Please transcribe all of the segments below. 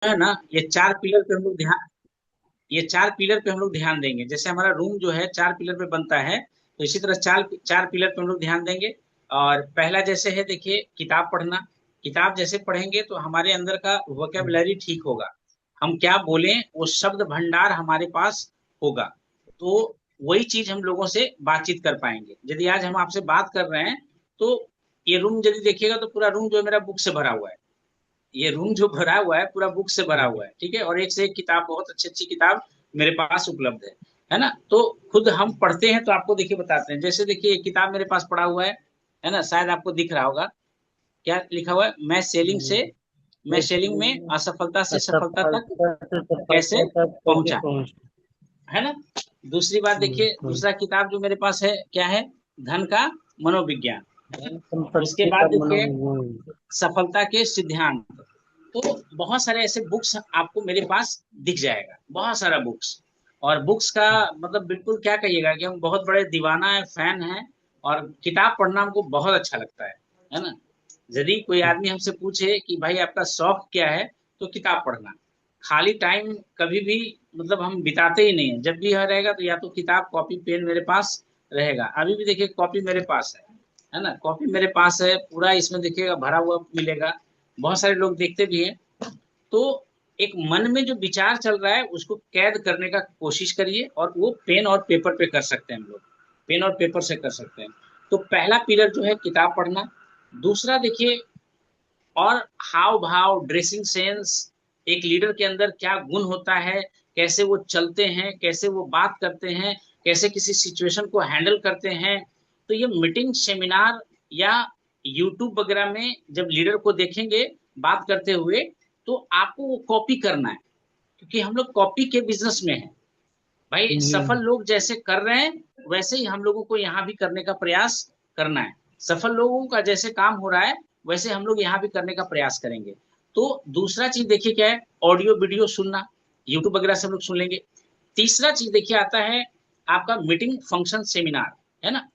है ना, ये चार पिलर पे हम लोग ध्यान देंगे। जैसे हमारा रूम जो है चार पिलर पे बनता है, तो इसी तरह चार चार पिलर पे हम लोग ध्यान देंगे। और पहला जैसे है, देखिए, किताब पढ़ना। किताब जैसे पढ़ेंगे तो हमारे अंदर का वोकेबलरी ठीक होगा। हम क्या बोलें वो शब्द भंडार हमारे पास होगा। तो वही चीज हम लोगों से बातचीत कर पाएंगे। यदि आज हम आपसे बात कर रहे हैं, तो ये रूम यदि देखिएगा तो पूरा रूम जो है मेरा बुक से भरा हुआ है। ये रूम जो भरा हुआ है पूरा बुक से भरा हुआ है, ठीक है। और एक से एक किताब, बहुत अच्छी अच्छी किताब मेरे पास उपलब्ध है ना। तो खुद हम पढ़ते हैं तो आपको देखिए बताते हैं। जैसे देखिए एक किताब मेरे पास पड़ा हुआ है ना, शायद आपको दिख रहा होगा। क्या लिखा हुआ है? मैं सेलिंग में असफलता से सफलता तक असफलता से कैसे सफलता तक कैसे पहुंचा, पहुंच। है ना। दूसरी बात देखिए, दूसरा किताब जो मेरे पास है क्या है? धन का मनोविज्ञान। उसके संपत्ति का बाद देखिए मनोविज्ञान। सफलता के सिद्धांत। तो बहुत सारे ऐसे बुक्स आपको मेरे पास दिख जाएगा, बहुत सारा बुक्स। और बुक्स का मतलब बिल्कुल क्या कहिएगा कि हम बहुत बड़े दीवाना है, फैन हैं। और किताब पढ़ना हमको बहुत अच्छा लगता है ना। यदि कोई आदमी हमसे पूछे कि भाई आपका शौक क्या है, तो किताब पढ़ना। खाली टाइम कभी भी मतलब हम बिताते ही नहीं है। जब भी यह रहेगा तो या तो किताब कॉपी पेन मेरे पास रहेगा। अभी भी देखिए कॉपी मेरे पास है ना, कॉपी मेरे पास है पूरा। इसमें देखिएगा भरा हुआ मिलेगा। बहुत सारे लोग देखते भी हैं। तो एक मन में जो विचार चल रहा है उसको कैद करने का कोशिश करिए, और वो पेन और पेपर पे कर सकते हैं हम लोग। पेन और पेपर से कर सकते हैं। तो पहला पिलर जो है किताब पढ़ना। दूसरा देखिए, और हाव भाव, ड्रेसिंग सेंस, एक लीडर के अंदर क्या गुण होता है, कैसे वो चलते हैं, कैसे वो बात करते हैं, कैसे किसी सिचुएशन को हैंडल करते हैं। तो ये मीटिंग, सेमिनार या यूट्यूब वगैरह में जब लीडर को देखेंगे बात करते हुए, तो आपको वो कॉपी करना है। क्योंकि हम लोग कॉपी के बिजनेस में हैं। भाई जी। सफल लोग जैसे कर रहे हैं वैसे ही हम लोगों को यहाँ भी करने का प्रयास करना है। सफल लोगों का जैसे काम हो रहा है वैसे हम लोग यहाँ भी करने का प्रयास करेंगे। तो दूसरा चीज देखिए क्या है, ऑडियो वीडियो सुनना। यूट्यूब वगैरह से हम लोग सुन लेंगे। तीसरा चीज देखिए आता है आपका मीटिंग, फंक्शन, सेमिनार, है ना।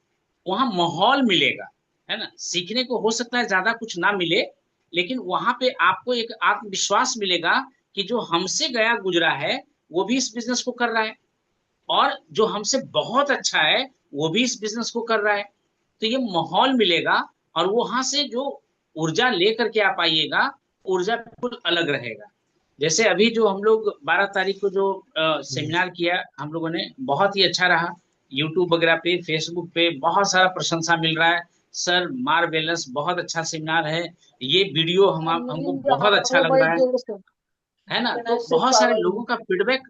वहां माहौल मिलेगा, है ना। सीखने को हो सकता है ज्यादा कुछ ना मिले, लेकिन वहां पे आपको एक आत्मविश्वास मिलेगा कि जो हमसे गया गुजरा है वो भी इस बिजनेस को कर रहा है, और जो हमसे बहुत अच्छा है वो भी इस बिजनेस को कर रहा है। तो ये माहौल मिलेगा। और वहां से जो ऊर्जा लेकर के आप आइएगा, ऊर्जा बिल्कुल अलग रहेगा। जैसे अभी जो हम लोग 12 तारीख को जो सेमिनार किया हम लोगों ने, बहुत ही अच्छा रहा। यूट्यूब वगैरह पे, फेसबुक पे बहुत सारा प्रशंसा मिल रहा है। सर मार्वेलस, बहुत अच्छा सेमिनार है। ये वीडियो हम हमको बहुत अच्छा लग रहा है ना। तो बहुत सारे लोगों का फीडबैक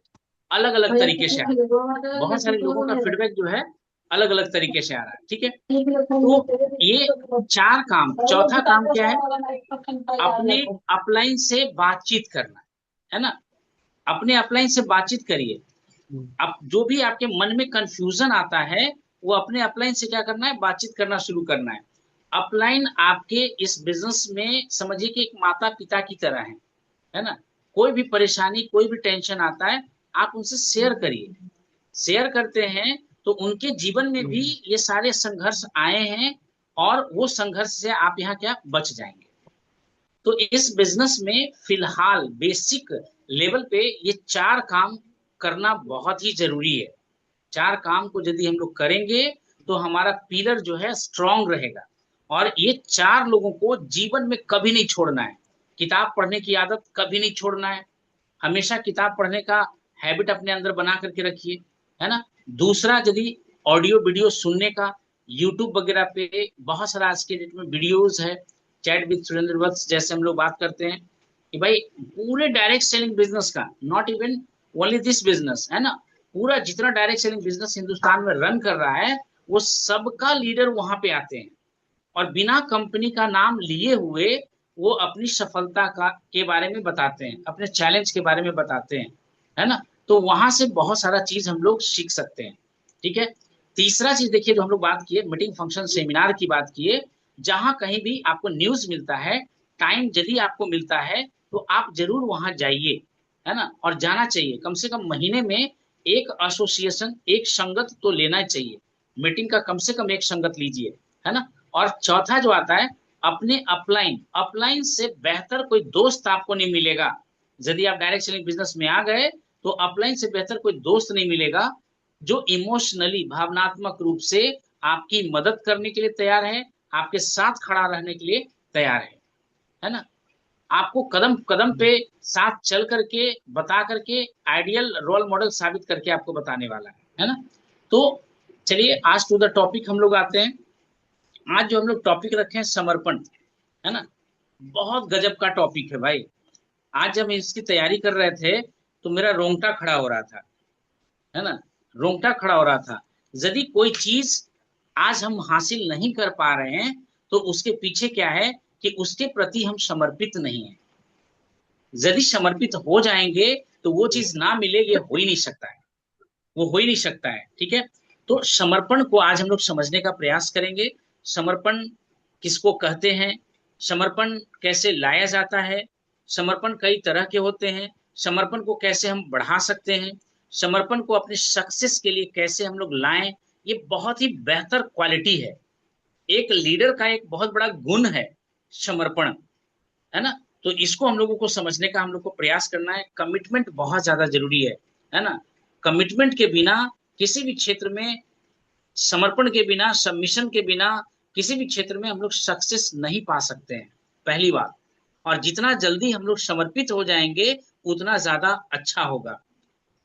अलग अलग तरीके से आ रहा है। बहुत सारे लोगों का फीडबैक जो है अलग अलग तरीके से आ रहा है, ठीक है। तो ये चार काम, चौथा काम क्या है? अपने अपलाइन से बातचीत करना, है ना। अपने अपलाइन से बातचीत करिए। अब जो भी आपके मन में कंफ्यूजन आता है, वो अपने अपलाइन से क्या करना है? बातचीत करना शुरू करना है। अपलाइन आपके इस बिजनेस में समझिए कि एक माता पिता की तरह है ना। कोई भी परेशानी, कोई भी टेंशन आता है, आप उनसे शेयर करिए। शेयर करते हैं तो उनके जीवन में भी ये सारे संघर्ष आए हैं, और वो संघर्ष से आप यहाँ क्या बच जाएंगे। तो इस बिजनेस में फिलहाल बेसिक लेवल पे ये चार काम करना बहुत ही जरूरी है। चार काम को यदि हम लोग करेंगे तो हमारा पिलर जो है स्ट्रांग रहेगा। और ये चार लोगों को जीवन में कभी नहीं छोड़ना है। किताब पढ़ने की आदत कभी नहीं छोड़ना है। हमेशा किताब पढ़ने का हैबिट अपने अंदर बना करके रखिए, है ना। दूसरा, यदि ऑडियो वीडियो सुनने का, यूट्यूब वगैरह पे बहुत सारा आज के डेट में वीडियोज है। चैट विद सुरेंद्र वत्स जैसे हम लोग बात करते हैं कि भाई पूरे डायरेक्ट सेलिंग बिजनेस का, not even only this business, है ना, पूरा जितना डायरेक्ट सेलिंग बिजनेस हिंदुस्तान में रन कर रहा है वो सबका लीडर वहां पे आते हैं। और बिना कंपनी का नाम लिए हुए वो अपनी सफलता का के बारे में बताते हैं, अपने चैलेंज के बारे में बताते हैं, है ना। तो वहां से बहुत सारा चीज हम लोग सीख सकते हैं, ठीक है। तीसरा चीज देखिए जो हम लोग बात किए, मीटिंग, फंक्शन, सेमिनार की बात किए। जहां कहीं भी आपको न्यूज मिलता है, टाइम यदि आपको मिलता है, तो आप जरूर वहां जाइए, है ना। और जाना चाहिए, कम से कम महीने में एक एसोसिएशन, एक संगत तो लेना चाहिए। मीटिंग का कम से कम एक संगत लीजिए, है ना। और चौथा जो आता है, अपने अपलाइन, अपलाइन से बेहतर कोई दोस्त आपको नहीं मिलेगा। यदि आप डायरेक्ट सेलिंग बिजनेस में आ गए तो अपलाइन से बेहतर कोई दोस्त नहीं मिलेगा जो इमोशनली, भावनात्मक रूप से आपकी मदद करने के लिए तैयार है, आपके साथ खड़ा रहने के लिए तैयार है ना। आपको कदम कदम पे साथ चल करके, बता करके, आइडियल रोल मॉडल साबित करके आपको बताने वाला है ना। तो चलिए आज टू द टॉपिक हम लोग आते हैं। आज जो हम लोग टॉपिक रखे हैं समर्पण, है ना, बहुत गजब का टॉपिक है भाई। आज जब इसकी तैयारी कर रहे थे तो मेरा रोंगटा खड़ा हो रहा था, है ना, रोंगटा खड़ा हो रहा था। यदि कोई चीज आज हम हासिल नहीं कर पा रहे हैं तो उसके पीछे क्या है कि उसके प्रति हम समर्पित नहीं है। यदि समर्पित हो जाएंगे तो वो चीज ना मिले, ये हो ही नहीं सकता है, वो हो ही नहीं सकता है। ठीक है, तो समर्पण को आज हम लोग समझने का प्रयास करेंगे। समर्पण किसको कहते हैं, समर्पण कैसे लाया जाता है, समर्पण कई तरह के होते हैं, समर्पण को कैसे हम बढ़ा सकते हैं, समर्पण को अपने सक्सेस के लिए कैसे हम लोग लाएं। ये बहुत ही बेहतर क्वालिटी है, एक लीडर का एक बहुत बड़ा गुण है समर्पण, है ना। तो इसको हम लोगों को समझने का हम लोग को प्रयास करना है। कमिटमेंट बहुत ज्यादा जरूरी है ना। कमिटमेंट के बिना किसी भी क्षेत्र में, समर्पण के बिना, सबमिशन के बिना किसी भी क्षेत्र में हम लोग सक्सेस नहीं पा सकते हैं, पहली बात। और जितना जल्दी हम लोग समर्पित हो जाएंगे उतना ज्यादा अच्छा होगा,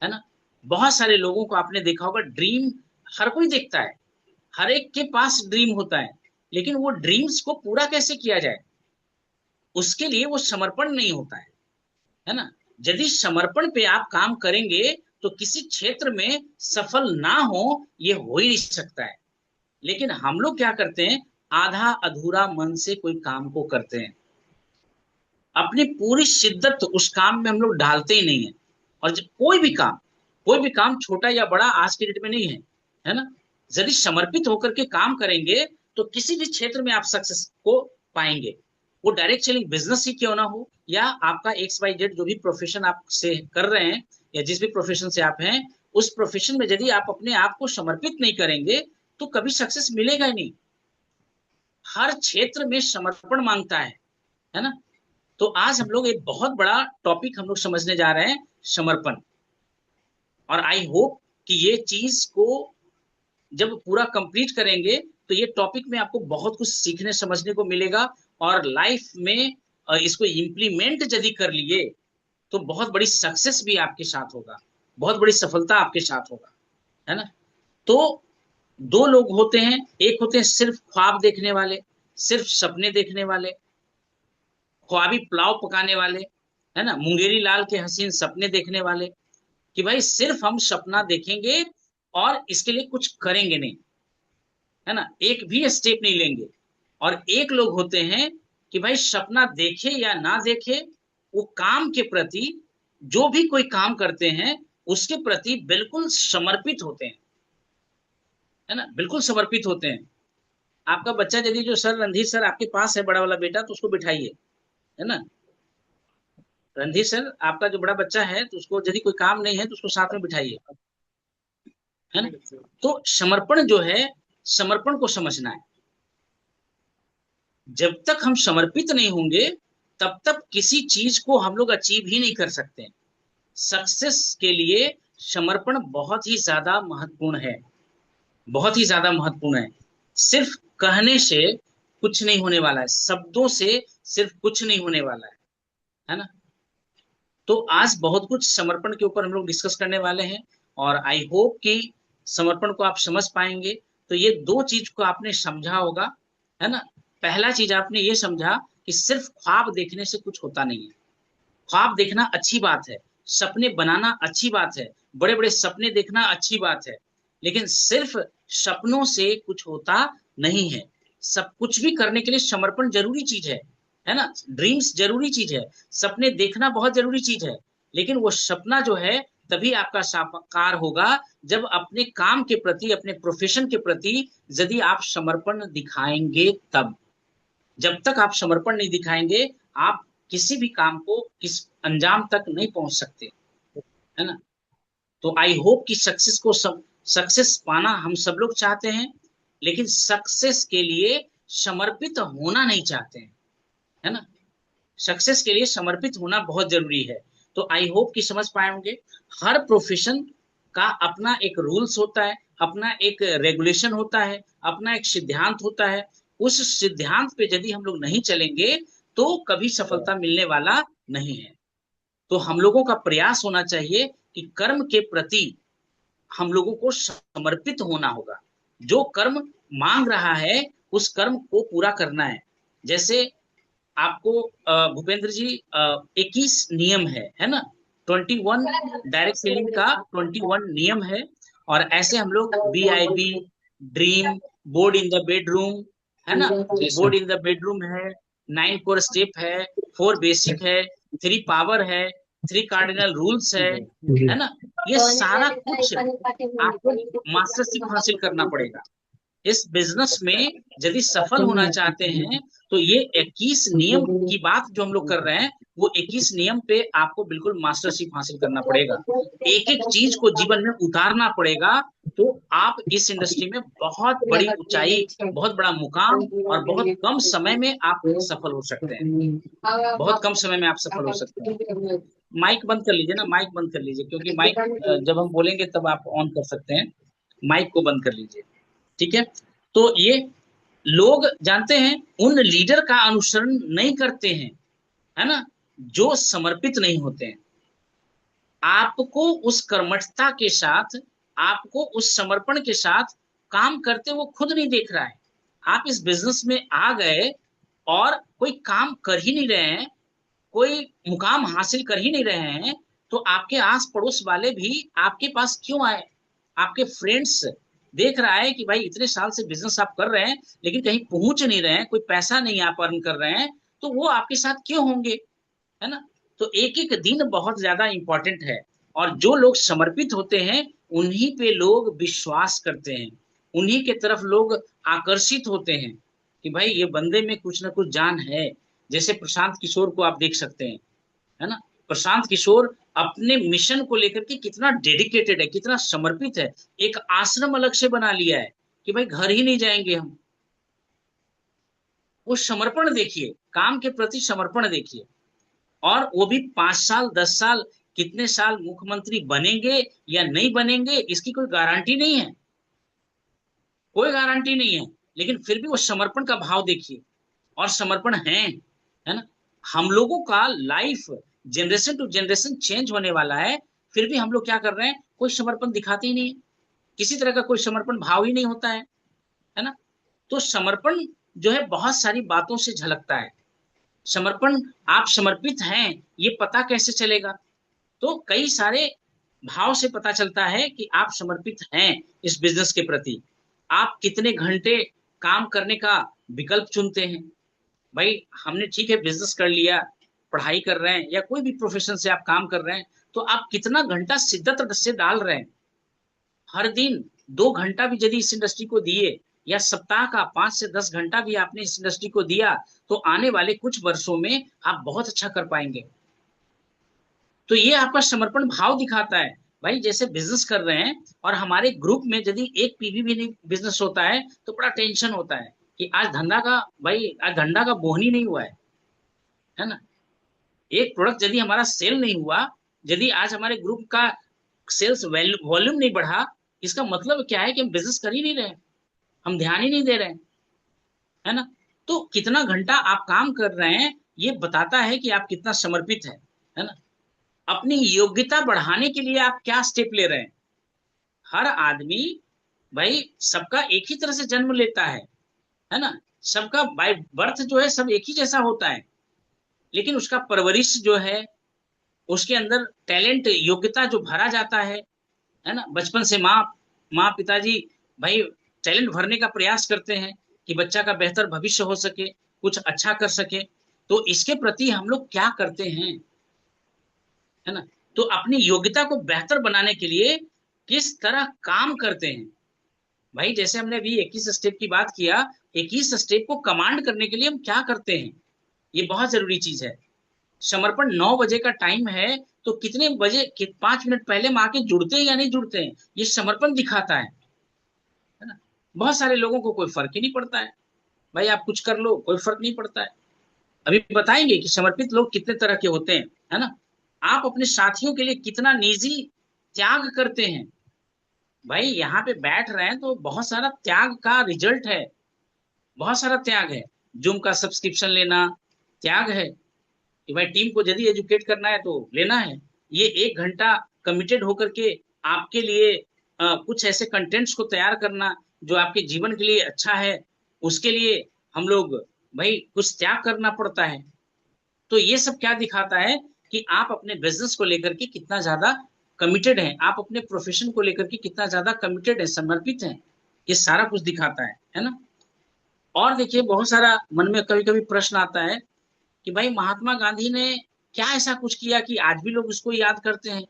है ना। बहुत सारे लोगों को आपने देखा होगा, ड्रीम हर कोई देखता है, हर एक के पास ड्रीम होता है, लेकिन वो ड्रीम्स को पूरा कैसे किया जाए उसके लिए वो समर्पण नहीं होता है ना। यदि समर्पण पे आप काम करेंगे तो किसी क्षेत्र में सफल ना हो, ये हो ही नहीं सकता है। लेकिन हम लोग क्या करते हैं, आधा अधूरा मन से कोई काम को करते हैं, अपनी पूरी शिद्दत उस काम में हम लोग डालते ही नहीं है। और कोई भी काम छोटा या बड़ा आज के डेट में नहीं है ना। यदि समर्पित होकर के काम करेंगे तो किसी भी क्षेत्र में आप सक्सेस को पाएंगे। वो डायरेक्ट सेलिंग बिजनेस ही क्यों ना हो, या आपका एक्स वाई जेड जो भी प्रोफेशन आप से कर रहे हैं, या जिस भी प्रोफेशन से आप हैं, उस प्रोफेशन में यदि आप अपने आप को समर्पित नहीं करेंगे तो कभी सक्सेस मिलेगा ही नहीं। हर क्षेत्र में समर्पण मांगता है ना। तो आज हम लोग एक बहुत बड़ा टॉपिक हम लोग समझने जा रहे हैं, समर्पण। और आई होप कि ये चीज को जब पूरा कंप्लीट करेंगे तो ये टॉपिक में आपको बहुत कुछ सीखने समझने को मिलेगा, और लाइफ में इसको इम्प्लीमेंट यदि कर लिए तो बहुत बड़ी सक्सेस भी आपके साथ होगा, बहुत बड़ी सफलता आपके साथ होगा, है ना। तो दो लोग होते हैं, एक होते हैं सिर्फ ख्वाब देखने वाले, सिर्फ सपने देखने वाले, ख्वाबी पुलाव पकाने वाले, है ना, मुंगेरी लाल के हसीन सपने देखने वाले, कि भाई सिर्फ हम सपना देखेंगे और इसके लिए कुछ करेंगे नहीं, है ना, एक भी स्टेप नहीं लेंगे। और एक लोग होते हैं कि भाई सपना देखे या ना देखे, वो काम के प्रति, जो भी कोई काम करते हैं उसके प्रति बिल्कुल समर्पित होते हैं, है ना, बिल्कुल समर्पित होते हैं। आपका बच्चा यदि, जो सर रणधीर सर आपके पास है बड़ा वाला बेटा, तो उसको बिठाइए, है ना। रणधीर सर आपका जो बड़ा बच्चा है, तो उसको यदि कोई काम नहीं है तो उसको साथ में बिठाइए, है ना। तो समर्पण जो है, समर्पण को समझना है। जब तक हम समर्पित नहीं होंगे तब तक किसी चीज को हम लोग अचीव ही नहीं कर सकते। सक्सेस के लिए समर्पण बहुत ही ज्यादा महत्वपूर्ण है, बहुत ही ज्यादा महत्वपूर्ण है। सिर्फ कहने से कुछ नहीं होने वाला है, शब्दों से सिर्फ कुछ नहीं होने वाला है ना। तो आज बहुत कुछ समर्पण के ऊपर हम लोग डिस्कस करने वाले हैं, और आई होप कि समर्पण को आप समझ पाएंगे। तो ये दो चीज को आपने समझा होगा, है ना। पहला चीज आपने ये समझा कि सिर्फ ख्वाब देखने से कुछ होता नहीं है। ख्वाब देखना अच्छी बात है, सपने बनाना अच्छी बात है, बड़े बड़े सपने देखना अच्छी बात है, लेकिन सिर्फ सपनों से कुछ होता नहीं है। सब कुछ भी करने के लिए समर्पण जरूरी चीज है ना। ड्रीम्स जरूरी चीज है, सपने देखना बहुत जरूरी चीज है, लेकिन वो सपना जो है तभी आपका साकार होगा जब अपने काम के प्रति, अपने प्रोफेशन के प्रति यदि आप समर्पण दिखाएंगे तब। जब तक आप समर्पण नहीं दिखाएंगे, आप किसी भी काम को किस अंजाम तक नहीं पहुंच सकते, है ना। तो आई होप कि सक्सेस पाना हम सब लोग चाहते हैं, लेकिन सक्सेस के लिए समर्पित होना नहीं चाहते हैं, है ना। सक्सेस के लिए समर्पित होना बहुत जरूरी है। तो आई होप कि समझ पाए होंगे। हर प्रोफेशन का अपना एक रूल्स होता है, अपना एक रेगुलेशन होता है, अपना एक सिद्धांत होता है। उस सिद्धांत पे यदि हम लोग नहीं चलेंगे तो कभी सफलता मिलने वाला नहीं है। तो हम लोगों का प्रयास होना चाहिए कि कर्म के प्रति हम लोगों को समर्पित होना होगा। जो कर्म मांग रहा है उस कर्म को पूरा करना है। जैसे आपको भूपेंद्र जी 21 नियम है ना, 21 डायरेक्ट सेलिंग का 21 नियम है। और ऐसे हम लोग BIB, dream, board in the bedroom, है ना, yes board sir. In the bedroom है, 9 कोर स्टेप है, 4 बेसिक है, 3 पावर है, 3 कार्डिनल रूल्स जी। है ना। ये सारा कुछ आपको मास्टरशिप हासिल करना पड़ेगा। इस बिजनेस में यदि सफल होना चाहते हैं तो ये 21 नियम की बात जो हम लोग कर रहे हैं, वो 21 नियम पे आपको बिल्कुल मास्टरशिप हासिल करना पड़ेगा। एक एक चीज को जीवन में उतारना पड़ेगा। तो आप इस इंडस्ट्री में बहुत बड़ी ऊंचाई, बहुत बड़ा मुकाम और बहुत कम समय में आप सफल हो सकते हैं। बहुत कम समय में आप सफल हो सकते हैं। माइक बंद कर लीजिए ना, माइक बंद कर लीजिए, क्योंकि माइक जब हम बोलेंगे तब आप ऑन कर सकते हैं। माइक को बंद कर लीजिए, ठीक है। तो ये लोग जानते हैं उन लीडर का अनुसरण नहीं करते हैं, है ना, जो समर्पित नहीं होते हैं। आपको उस कर्मठता के साथ, आपको उस समर्पण के साथ काम करते वो खुद नहीं देख रहा है। आप इस बिजनेस में आ गए और कोई काम कर ही नहीं रहे हैं, कोई मुकाम हासिल कर ही नहीं रहे हैं, तो आपके आस पड़ोस वाले भी आपके पास क्यों आए? आपके फ्रेंड्स देख रहा है कि भाई इतने साल से बिजनेस आप कर रहे हैं लेकिन कहीं पहुंच नहीं रहे हैं, कोई पैसा नहीं आप अर्न कर रहे हैं, तो वो आपके साथ क्यों होंगे, है ना। तो एक एक दिन बहुत ज्यादा इंपॉर्टेंट है। और जो लोग समर्पित होते हैं उन्हीं पे लोग विश्वास करते हैं, उन्हीं के तरफ लोग आकर्षित होते हैं कि भाई ये बंदे में कुछ ना कुछ जान है। जैसे प्रशांत किशोर को आप देख सकते हैं, है ना। प्रशांत किशोर अपने मिशन को लेकर के कितना डेडिकेटेड है, कितना समर्पित है। एक आश्रम अलग से बना लिया है कि भाई घर ही नहीं जाएंगे हम। वो समर्पण देखिए, काम के प्रति समर्पण देखिए। और वो भी 5 साल 10 साल, कितने साल मुख्यमंत्री बनेंगे या नहीं बनेंगे इसकी कोई गारंटी नहीं है, कोई गारंटी नहीं है। लेकिन फिर भी वो समर्पण का भाव देखिए, और समर्पण है ना। हम लोगों का life generation to generation change होने वाला है, फिर भी हम लोग क्या कर रहे हैं, कोई समर्पण दिखाते ही नहीं है, किसी तरह का कोई समर्पण भाव ही नहीं होता है ना। तो समर्पण जो है बहुत सारी बातों से झलकता है। समर्पण, आप समर्पित हैं ये पता कैसे चलेगा? तो कई सारे भाव से पता चलता है कि आप समर्पित हैं इस बिजनेस के प्रति। आप कितने घंटे काम करने का विकल्प चुनते हैं। भाई हमने ठीक है बिजनेस कर लिया, पढ़ाई कर रहे हैं या कोई भी प्रोफेशन से आप काम कर रहे हैं, तो आप कितना घंटा शिद्दत से डाल रहे हैं। हर दिन 2 घंटा भी यदि इस इंडस्ट्री को दिए, या सप्ताह का 5 से 10 घंटा भी आपने इस इंडस्ट्री को दिया, तो आने वाले कुछ वर्षों में आप बहुत अच्छा कर पाएंगे। तो ये आपका समर्पण भाव दिखाता है। भाई जैसे बिजनेस कर रहे हैं और हमारे ग्रुप में यदि एक पीवी भी नहीं बिजनेस होता है तो बड़ा टेंशन होता है कि आज धंधा का, भाई आज धंधा का बोहन ही नहीं हुआ है ना। एक प्रोडक्ट यदि हमारा सेल नहीं हुआ, यदि आज हमारे ग्रुप का सेल्स वॉल्यूम नहीं बढ़ा, इसका मतलब क्या है कि हम बिजनेस कर ही नहीं रहे, हम ध्यान ही नहीं दे रहे हैं, है ना। तो कितना घंटा आप काम कर रहे हैं ये बताता है कि आप कितना समर्पित है ना। अपनी योग्यता बढ़ाने के लिए आप क्या स्टेप ले रहे हैं? हर आदमी, भाई सबका एक ही तरह से जन्म लेता है ना। सबका बाय बर्थ जो है सब एक ही जैसा होता है, लेकिन उसका परवरिश जो है, उसके अंदर टैलेंट योग्यता जो भरा जाता है ना। बचपन से माँ माँ पिताजी भाई टैलेंट भरने का प्रयास करते हैं कि बच्चा का बेहतर भविष्य हो सके, कुछ अच्छा कर सके। तो इसके प्रति हम लोग क्या करते हैं, है ना। तो अपनी योग्यता को बेहतर बनाने के लिए किस तरह काम करते हैं। भाई जैसे हमने अभी 21 स्टेप की बात किया, 21 स्टेप को कमांड करने के लिए हम क्या करते हैं, ये बहुत जरूरी चीज है। समर्पण 9 बजे का टाइम है, तो कितने बजे 5 मिनट पहले हम आके जुड़ते हैं या नहीं जुड़ते हैं, ये समर्पण दिखाता है ना। बहुत सारे लोगों को कोई फर्क ही नहीं पड़ता है, भाई आप कुछ कर लो कोई फर्क नहीं पड़ता है। अभी बताएंगे कि समर्पित लोग कितने तरह के होते हैं, है ना। आप अपने साथियों के लिए कितना निजी त्याग करते हैं। भाई यहाँ पे बैठ रहे हैं तो बहुत सारा त्याग का रिजल्ट है, बहुत सारा त्याग है। जूम का सब्सक्रिप्शन लेना त्याग है कि भाई टीम को यदि एजुकेट करना है तो लेना है। ये 1 घंटा कमिटेड होकर के आपके लिए कुछ ऐसे कंटेंट्स को तैयार करना जो आपके जीवन के लिए अच्छा है, उसके लिए हम लोग भाई कुछ त्याग करना पड़ता है। तो ये सब क्या दिखाता है कि आप अपने बिजनेस को लेकर के कितना ज्यादा कमिटेड हैं, आप अपने प्रोफेशन को लेकर के कितना ज्यादा कमिटेड है, समर्पित हैं। ये सारा कुछ दिखाता है ना। और देखिए बहुत सारा मन में कभी कभी प्रश्न आता है कि भाई महात्मा गांधी ने क्या ऐसा कुछ किया कि आज भी लोग उसको याद करते हैं।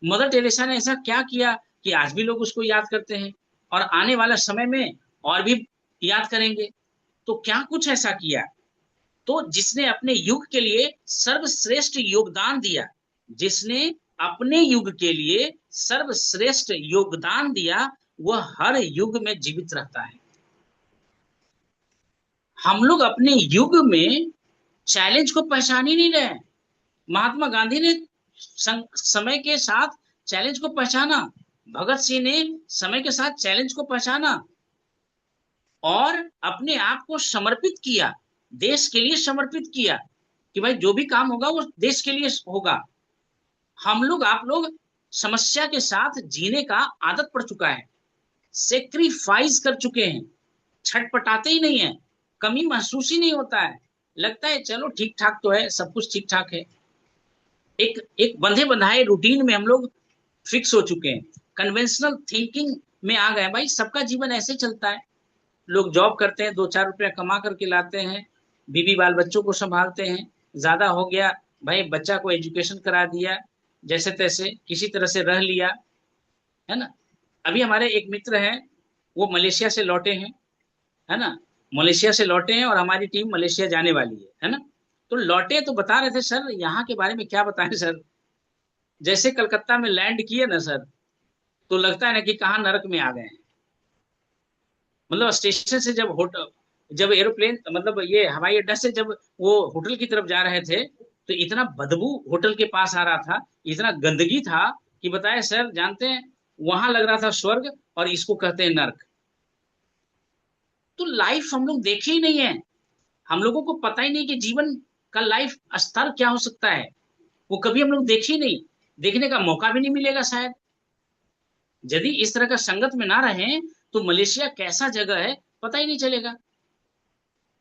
मदर टेरेसा ने ऐसा क्या किया कि आज भी लोग उसको याद करते हैं और आने वाला समय में और भी याद करेंगे। तो क्या कुछ ऐसा किया तो जिसने अपने युग के लिए सर्वश्रेष्ठ योगदान दिया, जिसने अपने युग के लिए सर्वश्रेष्ठ योगदान दिया, वह हर युग में जीवित रहता है। हम लोग अपने युग में चैलेंज को पहचान ही नहीं रहे। महात्मा गांधी ने समय के साथ चैलेंज को पहचाना, भगत सिंह ने समय के साथ चैलेंज को पहचाना और अपने आप को समर्पित किया, देश के लिए समर्पित किया कि भाई जो भी काम होगा वो देश के लिए होगा। हम लोग आप लोग समस्या के साथ जीने का आदत पड़ चुका है, सेक्रीफाइस कर चुके हैं, छटपटाते ही नहीं है, कमी महसूस ही नहीं होता है, लगता है चलो ठीक ठाक तो है, सब कुछ ठीक ठाक है। एक एक बंधे बंधाए रूटीन में हम लोग फिक्स हो चुके हैं, कन्वेंशनल थिंकिंग में आ गए। भाई सबका जीवन ऐसे चलता है, लोग जॉब करते हैं, 2-4 रुपया कमा करके लाते हैं, बीवी बाल बच्चों को संभालते हैं, ज्यादा हो गया भाई बच्चा को एजुकेशन करा दिया, जैसे तैसे किसी तरह से रह लिया, है ना। अभी हमारे एक मित्र हैं, वो मलेशिया से लौटे हैं, है ना, मलेशिया से लौटे हैं और हमारी टीम मलेशिया जाने वाली है ना। तो लौटे तो बता रहे थे सर यहाँ के बारे में क्या बताएं सर, जैसे कलकत्ता में लैंड किए ना सर, तो लगता है ना कि कहाँ नरक में आ गए हैं। मतलब स्टेशन से जब होटल, जब एरोप्लेन मतलब ये हवाई अड्डा से जब वो होटल की तरफ जा रहे थे तो इतना बदबू होटल के पास आ रहा था, इतना गंदगी था कि बताए सर जानते हैं वहां लग रहा था स्वर्ग और इसको कहते हैं नर्क। तो लाइफ हम लोग देखे ही नहीं है, हम लोगों को पता ही नहीं कि जीवन का लाइफ स्तर क्या हो सकता है, वो कभी हम लोग देखे ही नहीं, देखने का मौका भी नहीं मिलेगा शायद। यदि इस तरह का संगत में ना रहे तो मलेशिया कैसा जगह है पता ही नहीं चलेगा,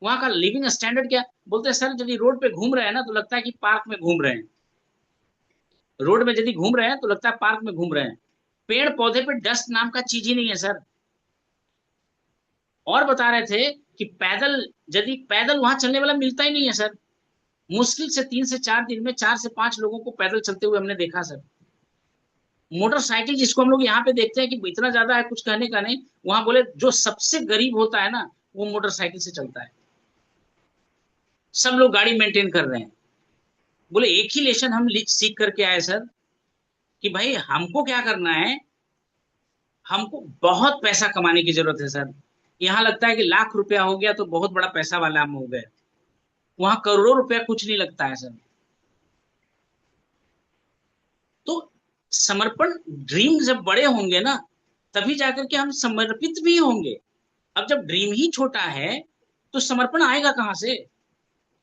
वहां का लिविंग स्टैंडर्ड क्या। बोलते हैं सर यदि रोड पे घूम रहे हैं ना तो लगता है कि पार्क में घूम रहे हैं, रोड में यदि घूम रहे हैं तो लगता है पार्क में घूम रहे हैं, पेड़ पौधे पे डस्ट नाम का चीज ही नहीं है सर। और बता रहे थे कि पैदल, यदि पैदल वहां चलने वाला मिलता ही नहीं है सर, मुश्किल से 3 से 4 दिन में 4 से 5 लोगों को पैदल चलते हुए हमने देखा सर। मोटरसाइकिल जिसको हम लोग यहाँ पे देखते हैं कि इतना ज्यादा है कुछ कहने का नहीं, वहां बोले जो सबसे गरीब होता है ना वो मोटरसाइकिल से चलता है, सब लोग गाड़ी मेंटेन कर रहे हैं। बोले एक ही लेसन हम सीख करके आए सर कि भाई हमको क्या करना है, हमको बहुत पैसा कमाने की जरूरत है सर। यहाँ लगता है कि लाख रुपया हो गया तो बहुत बड़ा पैसा वाला हम हो गए, वहां करोड़ों रुपया कुछ नहीं लगता है सर। तो समर्पण, ड्रीम जब बड़े होंगे ना तभी जाकर के हम समर्पित भी होंगे। अब जब ड्रीम ही छोटा है तो समर्पण आएगा कहां से,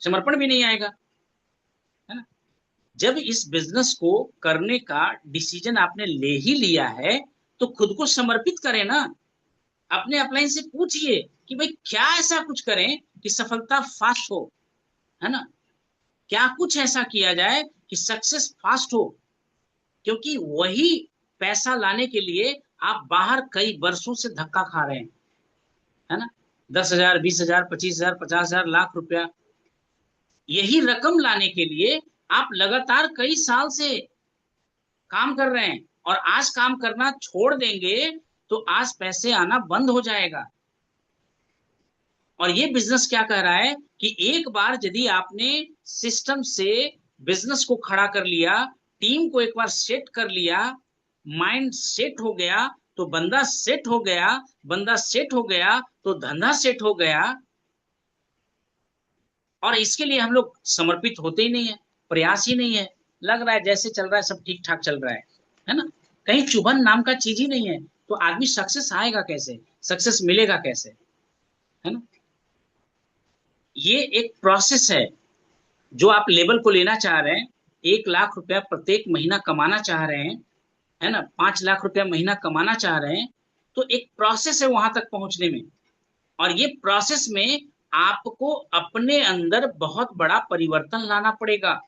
समर्पण भी नहीं आएगा, है ना। जब इस बिजनेस को करने का डिसीजन आपने ले ही लिया है तो खुद को समर्पित करें ना। अपने अपलाइन से पूछिए कि भाई क्या ऐसा कुछ करें कि सफलता फास्ट हो, है ना, क्या कुछ ऐसा किया जाए कि सक्सेस फास्ट हो। क्योंकि वही पैसा लाने के लिए आप बाहर कई वर्षों से धक्का खा रहे हैं, है ना। 10,000, 20,000, 25,000, 50,000, लाख रुपया, यही रकम लाने के लिए आप लगातार कई साल से काम कर रहे हैं और आज काम करना छोड़ देंगे तो आज पैसे आना बंद हो जाएगा। और ये बिजनेस क्या कह रहा है कि एक बार यदि आपने सिस्टम से बिजनेस को खड़ा कर लिया, टीम को एक बार सेट कर लिया, माइंड सेट हो गया तो बंदा सेट हो गया, बंदा सेट हो गया तो धंधा सेट हो गया। और इसके लिए हम लोग समर्पित होते ही नहीं है, प्रयास ही नहीं है। लग रहा है जैसे चल रहा है सब ठीक ठाक चल रहा है ना, कहीं चुभन नाम का चीज ही नहीं है, तो आदमी सक्सेस आएगा कैसे, सक्सेस मिलेगा कैसे, है ना। ये एक प्रोसेस है। जो आप लेवल को लेना चाह रहे हैं, 1 लाख रुपया प्रत्येक महीना कमाना चाह रहे हैं, है ना, 5 लाख रुपया महीना कमाना चाह रहे हैं, तो एक प्रोसेस है वहां तक पहुंचने में। और ये प्रोसेस में आपको अपने अंदर बहुत बड़ा परिवर्तन लाना पड़ेगा,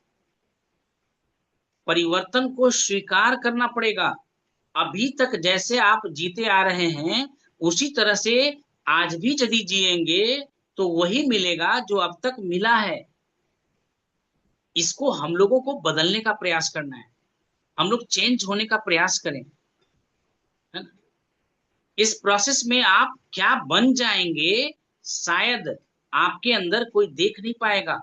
परिवर्तन को स्वीकार करना पड़ेगा। अभी तक जैसे आप जीते आ रहे हैं उसी तरह से आज भी यदि जिएंगे तो वही मिलेगा जो अब तक मिला है। इसको हम लोगों को बदलने का प्रयास करना है, हम लोग चेंज होने का प्रयास करें, है ना। इस प्रोसेस में आप क्या बन जाएंगे शायद आपके अंदर कोई देख नहीं पाएगा।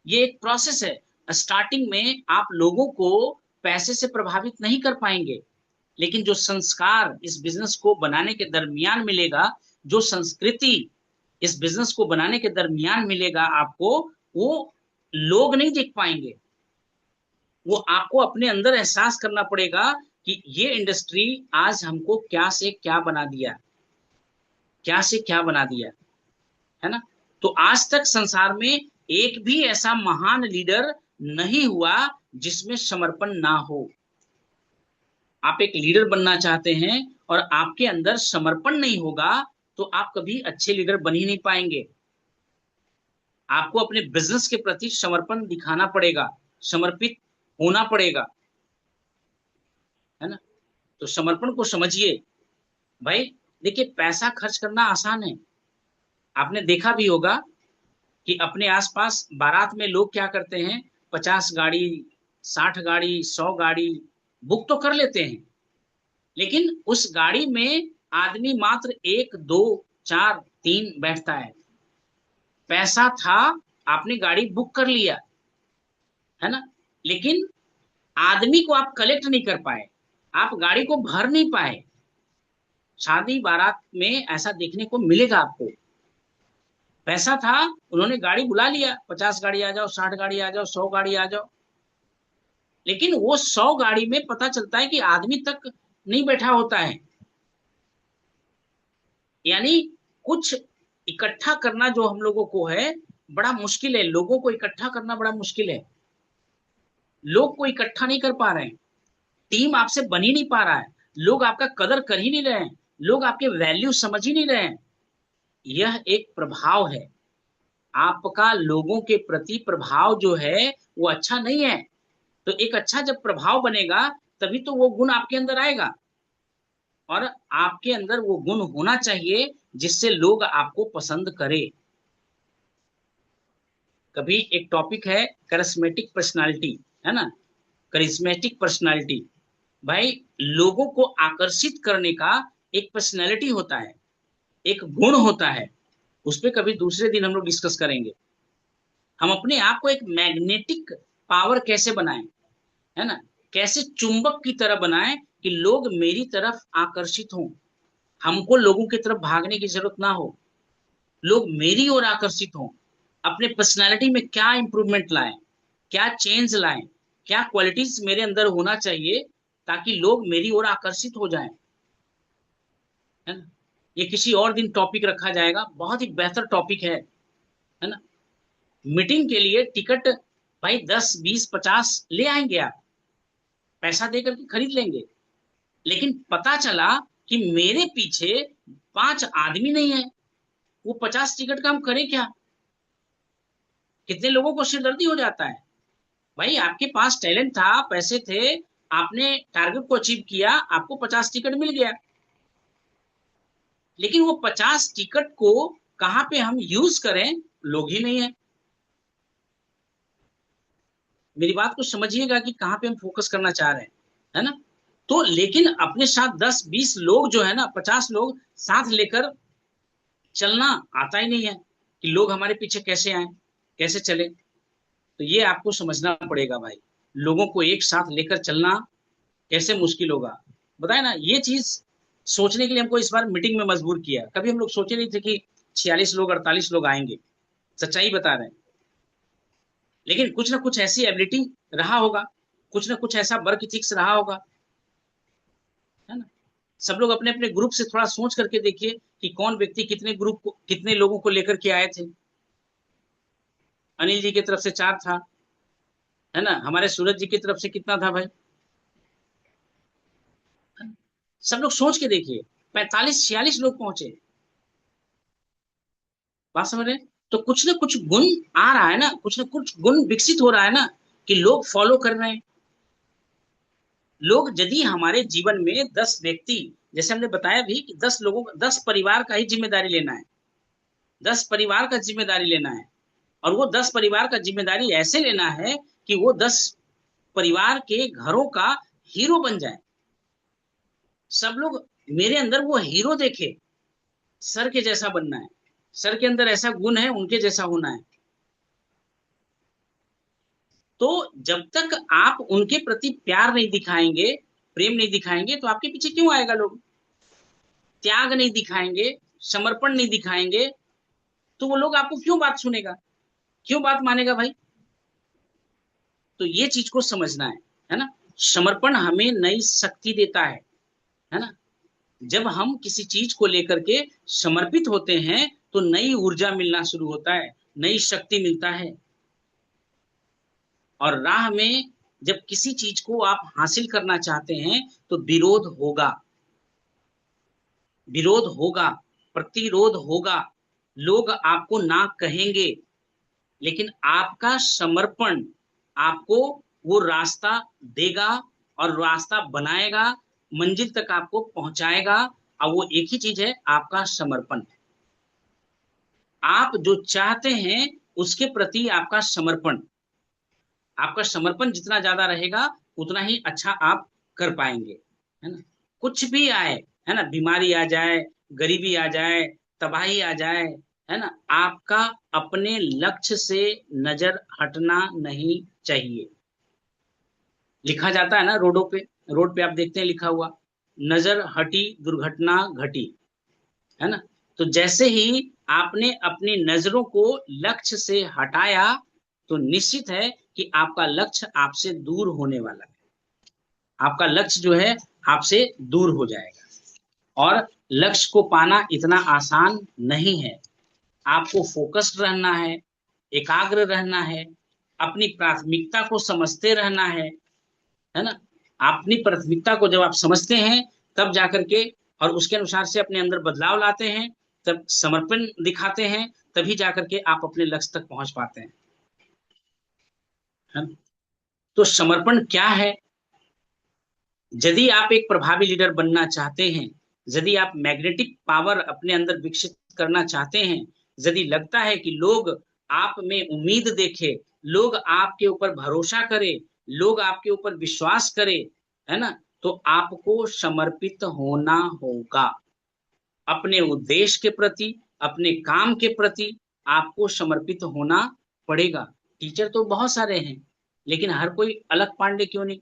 ये एक प्रोसेस है। स्टार्टिंग में आप लोगों को पैसे से प्रभावित नहीं कर पाएंगे, लेकिन जो संस्कार इस बिजनेस को बनाने के दरमियान मिलेगा, जो संस्कृति इस बिजनेस को बनाने के दरमियान मिलेगा आपको, वो लोग नहीं देख पाएंगे। वो आपको अपने अंदर एहसास करना पड़ेगा कि ये इंडस्ट्री आज हमको क्या से क्या बना दिया, क्या से क्या बना दिया, है ना। तो आज तक संसार में एक भी ऐसा महान लीडर नहीं हुआ जिसमें समर्पण ना हो। आप एक लीडर बनना चाहते हैं और आपके अंदर समर्पण नहीं होगा तो आप कभी अच्छे लीडर बन ही नहीं पाएंगे। आपको अपने बिजनेस के प्रति समर्पण दिखाना पड़ेगा, समर्पित होना पड़ेगा, है ना। तो समर्पण को समझिए भाई। देखिए, पैसा खर्च करना आसान है। आपने देखा भी होगा कि अपने आसपास बारात में लोग क्या करते हैं, 50 गाड़ी, 60 गाड़ी, 100 गाड़ी बुक तो कर लेते हैं, लेकिन उस गाड़ी में आदमी मात्र 1, 2, 4, 3 बैठता है। पैसा था, आपने गाड़ी बुक कर लिया, है ना, लेकिन आदमी को आप कलेक्ट नहीं कर पाए, आप गाड़ी को भर नहीं पाए। शादी बारात में ऐसा देखने को मिलेगा आपको। पैसा था, उन्होंने गाड़ी बुला लिया, 50 गाड़ी आ जाओ, 60 गाड़ी आ जाओ, 100 गाड़ी आ जाओ, लेकिन वो 100 गाड़ी में पता चलता है कि आदमी तक नहीं बैठा होता है। यानी कुछ इकट्ठा करना जो हम लोगों को है बड़ा मुश्किल है, लोगों को इकट्ठा करना बड़ा मुश्किल है। लोग को इकट्ठा नहीं कर पा रहे हैं, टीम आपसे बन ही नहीं पा रहा है, लोग आपका कदर कर ही नहीं रहे हैं, लोग आपके वैल्यू समझ ही नहीं रहे हैं। यह एक प्रभाव है, आपका लोगों के प्रति प्रभाव जो है वो अच्छा नहीं है। तो एक अच्छा जब प्रभाव बनेगा तभी तो वो गुण आपके अंदर आएगा, और आपके अंदर वो गुण होना चाहिए जिससे लोग आपको पसंद करें। कभी एक टॉपिक है करिस्मेटिक पर्सनालिटी, है ना, करिस्मेटिक पर्सनालिटी। भाई, लोगों को आकर्षित करने का एक पर्सनालिटी होता है, एक गुण होता है, उस पर कभी दूसरे दिन हम लोग डिस्कस करेंगे। हम अपने आप को एक मैग्नेटिक पावर कैसे बनाएं, है ना, कैसे चुंबक की तरह बनाएं कि लोग मेरी तरफ आकर्षित हों, हमको लोगों की तरफ भागने की जरूरत ना हो, लोग मेरी ओर आकर्षित हों। अपने पर्सनालिटी में क्या इंप्रूवमेंट लाएं, क्या चेंज लाएं, क्या क्वालिटीज मेरे अंदर होना चाहिए ताकि लोग मेरी ओर आकर्षित हो जाएं, है ना। ये किसी और दिन टॉपिक रखा जाएगा, बहुत ही बेहतर टॉपिक है ना। मीटिंग के लिए टिकट भाई 10, 20, 50 ले आएंगे, आप पैसा देकर के खरीद लेंगे, लेकिन पता चला कि मेरे पीछे 5 आदमी नहीं है, वो 50 टिकट का हम करें क्या। कितने लोगों को सिरदर्दी हो जाता है। भाई, आपके पास टैलेंट था, पैसे थे, आपने टारगेट को अचीव किया, आपको 50 टिकट मिल गया, लेकिन वो 50 टिकट को कहां पे हम यूज करें, लोग ही नहीं है। मेरी बात को समझिएगा कि कहां पे हम फोकस करना चाह रहे हैं, है ना। तो लेकिन अपने साथ 10, 20 लोग जो है ना, 50 लोग साथ लेकर चलना आता ही नहीं है कि लोग हमारे पीछे कैसे आए, कैसे चले। तो ये आपको समझना पड़ेगा भाई, लोगों को एक साथ लेकर चलना कैसे मुश्किल होगा, बताए ना। ये चीज सोचने के लिए हमको इस बार मीटिंग में मजबूर किया। कभी हम लोग सोचे नहीं थे कि 46 लोग, 48 लोग आएंगे, सच्चाई बता रहे हैं। लेकिन कुछ ना कुछ ऐसी एबिलिटी रहा होगा, कुछ ना कुछ ऐसा वर्क इथिक्स रहा होगा, है ना। सब लोग अपने अपने ग्रुप से थोड़ा सोच करके देखिए कि कौन व्यक्ति कितने ग्रुप को, कितने लोगों को लेकर के आए थे। अनिल जी की तरफ से 4 था, है ना। हमारे सूरज जी की तरफ से कितना था भाई? सब लोग सोच के देखिए, 45-46 लोग पहुंचे। बात समझ रहे हैं? तो कुछ ना कुछ गुण आ रहा है ना, कुछ ना कुछ गुण विकसित हो रहा है ना, कि लोग फॉलो कर रहे हैं। लोग यदि हमारे जीवन में 10 व्यक्ति, जैसे हमने बताया भी कि 10 लोगों, 10 परिवार का ही जिम्मेदारी लेना है, 10 परिवार का जिम्मेदारी लेना है। और वो 10 परिवार का जिम्मेदारी ऐसे लेना है कि वो 10 परिवार के घरों का हीरो बन जाए। सब लोग मेरे अंदर वो हीरो देखे, सर के जैसा बनना है, सर के अंदर ऐसा गुण है, उनके जैसा होना है। तो जब तक आप उनके प्रति प्यार नहीं दिखाएंगे, प्रेम नहीं दिखाएंगे, तो आपके पीछे क्यों आएगा लोग? त्याग नहीं दिखाएंगे, समर्पण नहीं दिखाएंगे, तो वो लोग आपको क्यों बात सुनेगा, क्यों बात मानेगा भाई? तो ये चीज को समझना है ना। समर्पण हमें नई शक्ति देता है ना। जब हम किसी चीज को लेकर के समर्पित होते हैं तो नई ऊर्जा मिलना शुरू होता है, नई शक्ति मिलता है। और राह में जब किसी चीज को आप हासिल करना चाहते हैं तो विरोध होगा, विरोध होगा, प्रतिरोध होगा, लोग आपको ना कहेंगे, लेकिन आपका समर्पण आपको वो रास्ता देगा और रास्ता बनाएगा, मंजिल तक आपको पहुंचाएगा। और वो एक ही चीज है, आपका समर्पण। आप जो चाहते हैं उसके प्रति आपका समर्पण, आपका समर्पण जितना ज्यादा रहेगा उतना ही अच्छा आप कर पाएंगे, है ना। कुछ भी आए, है ना, बीमारी आ जाए, गरीबी आ जाए, तबाही आ जाए, है ना, आपका अपने लक्ष्य से नजर हटना नहीं चाहिए। लिखा जाता है ना रोडों पे, रोड पे आप देखते हैं लिखा हुआ, नजर हटी दुर्घटना घटी, है ना। तो जैसे ही आपने अपनी नजरों को लक्ष्य से हटाया तो निश्चित है कि आपका लक्ष्य आपसे दूर होने वाला है, आपका लक्ष्य जो है आपसे दूर हो जाएगा। और लक्ष्य को पाना इतना आसान नहीं है। आपको फोकस्ड रहना एकाग्र रहना है, अपनी प्राथमिकता को समझते रहना है ना। अपनी प्राथमिकता को जब आप समझते हैं तब जाकर के और उसके अनुसार से अपने अंदर बदलाव लाते हैं, तब समर्पण दिखाते हैं, तभी जाकर के आप अपने लक्ष्य तक पहुंच पाते हैं, है ना? तो समर्पण क्या है? यदि आप एक प्रभावी लीडर बनना चाहते हैं, यदि आप मैग्नेटिक पावर अपने अंदर विकसित करना चाहते हैं, यदि लगता है कि लोग आप में उम्मीद देखे, लोग आपके ऊपर भरोसा करे, लोग आपके ऊपर विश्वास करे, है ना, तो आपको समर्पित होना होगा। अपने उद्देश्य के प्रति, अपने काम के प्रति आपको समर्पित होना पड़ेगा। टीचर तो बहुत सारे हैं, लेकिन हर कोई अलग पांडे क्यों नहीं?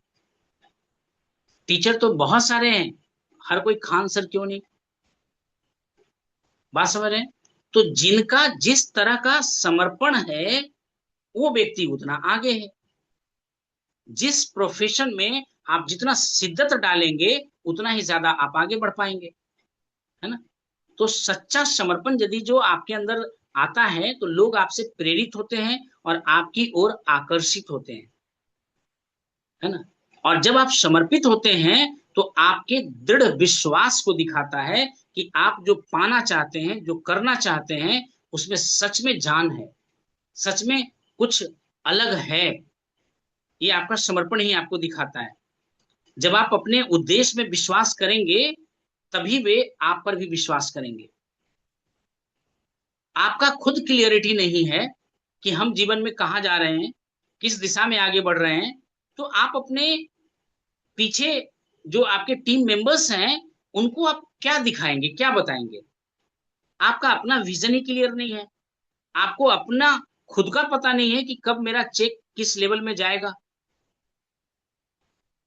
टीचर तो बहुत सारे हैं, हर कोई खान सर क्यों नहीं? बात समझ रहे हैं? तो जिनका जिस तरह का समर्पण है वो व्यक्ति उतना आगे है। जिस प्रोफेशन में आप जितना शिद्दत डालेंगे उतना ही ज्यादा आप आगे बढ़ पाएंगे, है ना। तो सच्चा समर्पण यदि जो आपके अंदर आता है तो लोग आपसे प्रेरित होते हैं और आपकी ओर आकर्षित होते हैं, है ना। और जब आप समर्पित होते हैं तो आपके दृढ़ विश्वास को दिखाता है कि आप जो पाना चाहते हैं, जो करना चाहते हैं, उसमें सच में जान है, सच में कुछ अलग है। ये आपका समर्पण ही आपको दिखाता है। जब आप अपने उद्देश्य में विश्वास करेंगे तभी वे आप पर भी विश्वास करेंगे। आपका खुद क्लियरिटी नहीं है कि हम जीवन में कहाँ जा रहे हैं, किस दिशा में आगे बढ़ रहे हैं, तो आप अपने पीछे जो आपके टीम मेंबर्स हैं उनको आप क्या दिखाएंगे, क्या बताएंगे? आपका अपना विजन ही क्लियर नहीं है, आपको अपना खुद का पता नहीं है कि कब मेरा चेक किस लेवल में जाएगा,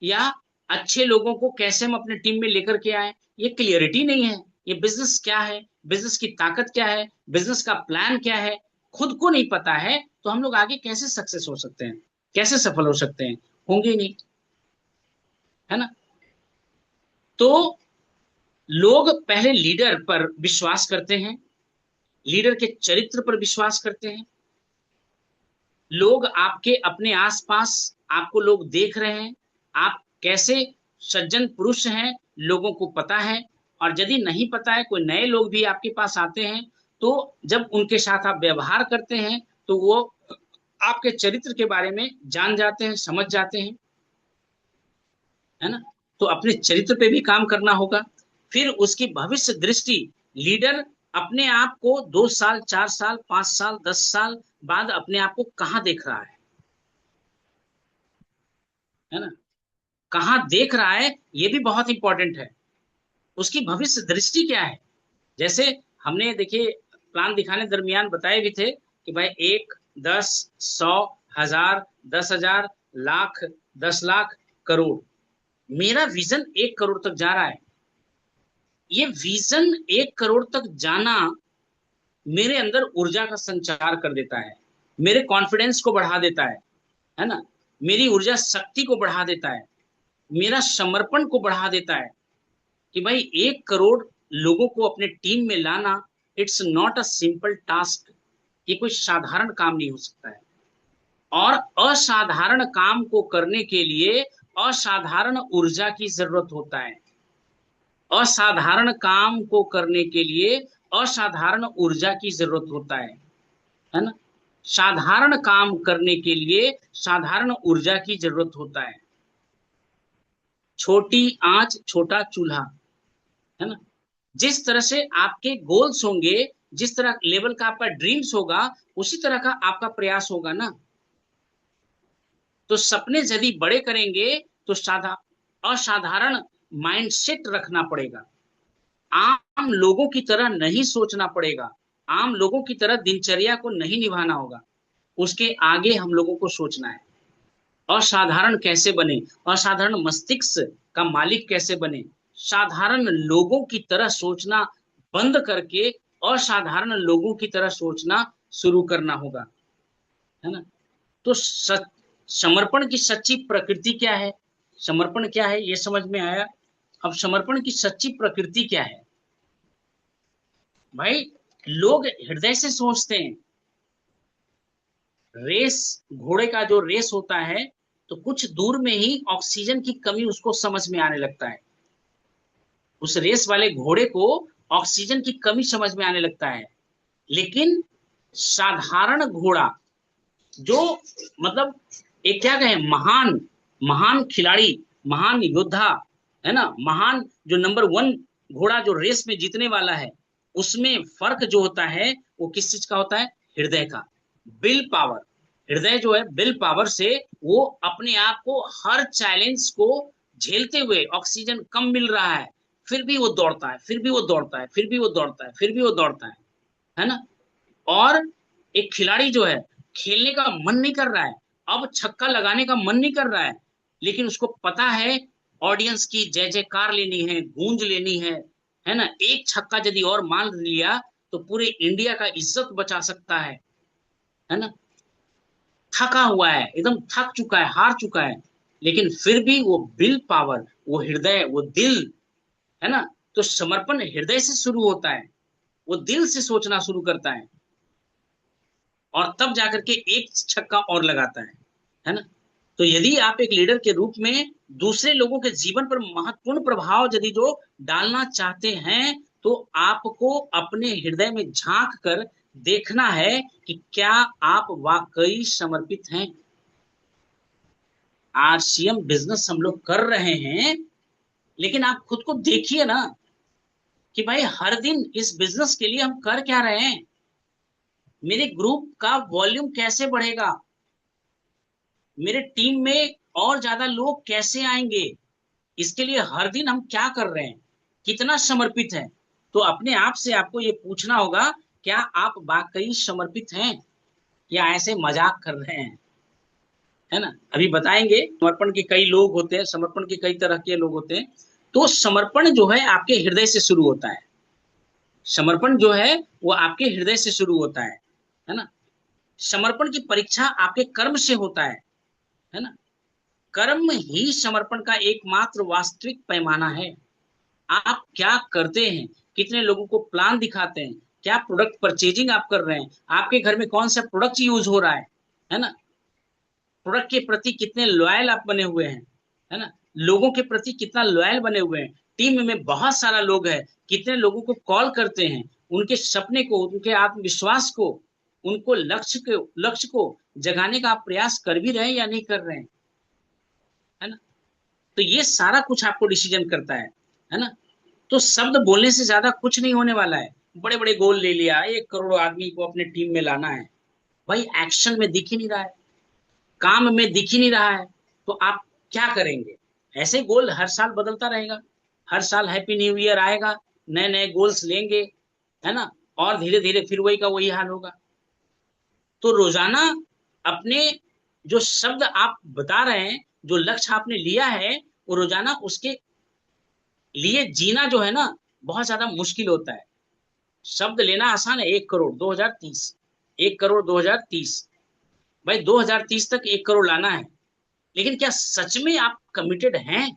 या अच्छे लोगों को कैसे हम अपने टीम में लेकर के आए, ये क्लियरिटी नहीं है। ये बिजनेस क्या है, बिजनेस की ताकत क्या है, बिजनेस का प्लान क्या है, खुद को नहीं पता है, तो हम लोग आगे कैसे सक्सेस हो सकते हैं, कैसे सफल हो सकते हैं? होंगे नहीं। तो लोग पहले लीडर पर विश्वास करते हैं, लीडर के चरित्र पर विश्वास करते हैं। लोग आपके अपने आसपास, आपको लोग देख रहे हैं, आप कैसे सज्जन पुरुष हैं, लोगों को पता है। और यदि नहीं पता है, कोई नए लोग भी आपके पास आते हैं, तो जब उनके साथ आप व्यवहार करते हैं तो वो आपके चरित्र के बारे में जान जाते हैं, समझ जाते हैं, है ना। तो अपने चरित्र पे भी काम करना होगा। फिर उसकी भविष्य दृष्टि, लीडर अपने आप को 2 साल, 4 साल, 5 साल, 10 साल बाद अपने आप को कहाँ देख रहा है ना, कहाँ देख रहा है, ये भी बहुत इंपॉर्टेंट है। उसकी भविष्य दृष्टि क्या है। जैसे हमने देखिए प्लान दिखाने दरमियान बताए भी थे कि भाई 1, 10, 100, 1000, 10,000, लाख, 10 लाख, करोड़। मेरा विजन 1 करोड़ तक जा रहा है। ये विजन 1 करोड़ तक जाना मेरे अंदर ऊर्जा का संचार कर देता है, मेरे कॉन्फिडेंस को बढ़ा देता है ना, मेरी ऊर्जा शक्ति को बढ़ा देता है, मेरा समर्पण को बढ़ा देता है कि भाई 1 करोड़ लोगों को अपने टीम में लाना, it's not a simple task. ये कोई साधारण काम नहीं हो सकता है। और असाधारण काम को करने के लिए असाधारण ऊर्जा की जरूरत होता है। असाधारण काम को करने के लिए असाधारण ऊर्जा की जरूरत होता है ना। साधारण काम करने के लिए साधारण ऊर्जा की जरूरत होता है। छोटी आंच छोटा चूल्हा, है ना। जिस तरह से आपके गोल्स होंगे, जिस तरह लेवल का आपका ड्रीम्स होगा, उसी तरह का आपका प्रयास होगा ना। तो सपने यदि बड़े करेंगे तो असाधारण माइंडसेट रखना पड़ेगा। आम लोगों की तरह नहीं सोचना पड़ेगा, आम लोगों की तरह दिनचर्या को नहीं निभाना होगा, उसके आगे हम लोगों को सोचना है। असाधारण कैसे बने, असाधारण मस्तिष्क का मालिक कैसे बने, साधारण लोगों की तरह सोचना बंद करके असाधारण लोगों की तरह सोचना शुरू करना होगा, है ना। तो समर्पण की सच्ची प्रकृति क्या है, समर्पण क्या है ये समझ में आया। अब समर्पण की सच्ची प्रकृति क्या है। भाई लोग हृदय से सोचते हैं। रेस, घोड़े का जो रेस होता है, तो कुछ दूर में ही ऑक्सीजन की कमी उसको समझ में आने लगता है। उस रेस वाले घोड़े को ऑक्सीजन की कमी समझ में आने लगता है। लेकिन साधारण घोड़ा जो, मतलब एक क्या कहें, महान महान खिलाड़ी, महान योद्धा, है ना, महान जो नंबर 1 घोड़ा जो रेस में जीतने वाला है, उसमें फर्क जो होता है वो किस चीज का होता है, हृदय का, विल पावर। हृदय जो है विल पावर से वो अपने आप को हर चैलेंज को झेलते हुए, ऑक्सीजन कम मिल रहा है, फिर भी वो दौड़ता है, फिर भी वो दौड़ता है, फिर भी वो दौड़ता है, फिर भी वो दौड़ता है ना। और एक खिलाड़ी जो है, खेलने का मन नहीं कर रहा है, अब छक्का लगाने का मन नहीं कर रहा है, लेकिन उसको पता है ऑडियंस की जय जयकार लेनी है, गूंज लेनी है ना। एक छक्का यदि और मान लिया तो पूरे इंडिया का इज्जत बचा सकता है ना। थका हुआ है, एकदम थक चुका है, हार चुका है, लेकिन फिर भी वो विल पावर, वो हृदय, वो दिल, है ना। तो समर्पण हृदय से शुरू होता है, वो दिल से सोचना शुरू करता और तब जाकर के एक छक्का और लगाता है ना। तो यदि आप एक लीडर के रूप में दूसरे लोगों के जीवन पर महत्वपूर्ण प्रभाव यदि जो डालना चाहते हैं, तो आपको अपने हृदय में झांक कर देखना है कि क्या आप वाकई समर्पित हैं। आरसीएम बिजनेस हम लोग कर रहे हैं, लेकिन आप खुद को देखिए ना कि भाई हर दिन इस बिजनेस के लिए हम कर क्या रहे हैं। मेरे ग्रुप का वॉल्यूम कैसे बढ़ेगा, मेरे टीम में और ज्यादा लोग कैसे आएंगे, इसके लिए हर दिन हम क्या कर रहे हैं, कितना समर्पित है। तो अपने आप से आपको ये पूछना होगा, क्या आप वाकई समर्पित हैं या ऐसे मजाक कर रहे हैं, है ना। अभी बताएंगे समर्पण के कई लोग होते हैं, समर्पण के कई तरह के लोग होते हैं। तो समर्पण जो है आपके हृदय से शुरू होता है, समर्पण जो है वो आपके हृदय से शुरू होता है ना। समर्पण की परीक्षा आपके कर्म से होता है ना। कर्म ही समर्पण का एकमात्र वास्तविक पैमाना है। आप क्या करते हैं, कितने लोगों को प्लान दिखाते हैं, क्या प्रोडक्ट परचेजिंग आप कर रहे हैं, आपके घर में कौन सा प्रोडक्ट यूज हो रहा है ना, प्रोडक्ट के प्रति कितने लॉयल आप बने हुए हैं, है ना, लोगों के प्रति कितना लॉयल बने हुए हैं, टीम में बहुत सारा लोग है, कितने लोगों को कॉल करते हैं, उनके सपने को, उनके आत्मविश्वास को, उनको लक्ष्य को जगाने का आप प्रयास कर भी रहे हैं या नहीं कर रहे हैं, है ना। तो ये सारा कुछ आपको डिसीजन करता है ना। तो शब्द बोलने से ज्यादा कुछ नहीं होने वाला है। बड़े बड़े गोल ले लिया, 1 करोड़ आदमी को अपने टीम में लाना है, भाई एक्शन में दिख ही नहीं रहा है, काम में दिख ही नहीं रहा है, तो आप क्या करेंगे। ऐसे गोल हर साल बदलता रहेगा, हर साल हैप्पी न्यू ईयर आएगा, नए नए गोल्स लेंगे, है ना, और धीरे धीरे फिर वही का वही हाल होगा। तो रोजाना अपने जो शब्द आप बता रहे हैं, जो लक्ष्य आपने लिया है, वो रोजाना उसके लिए जीना जो है ना, बहुत ज्यादा मुश्किल होता है। शब्द लेना आसान है, 1 करोड़ 2030, 1 करोड़ 2030, भाई 2030 तक 1 करोड़ लाना है, लेकिन क्या सच में आप कमिटेड हैं,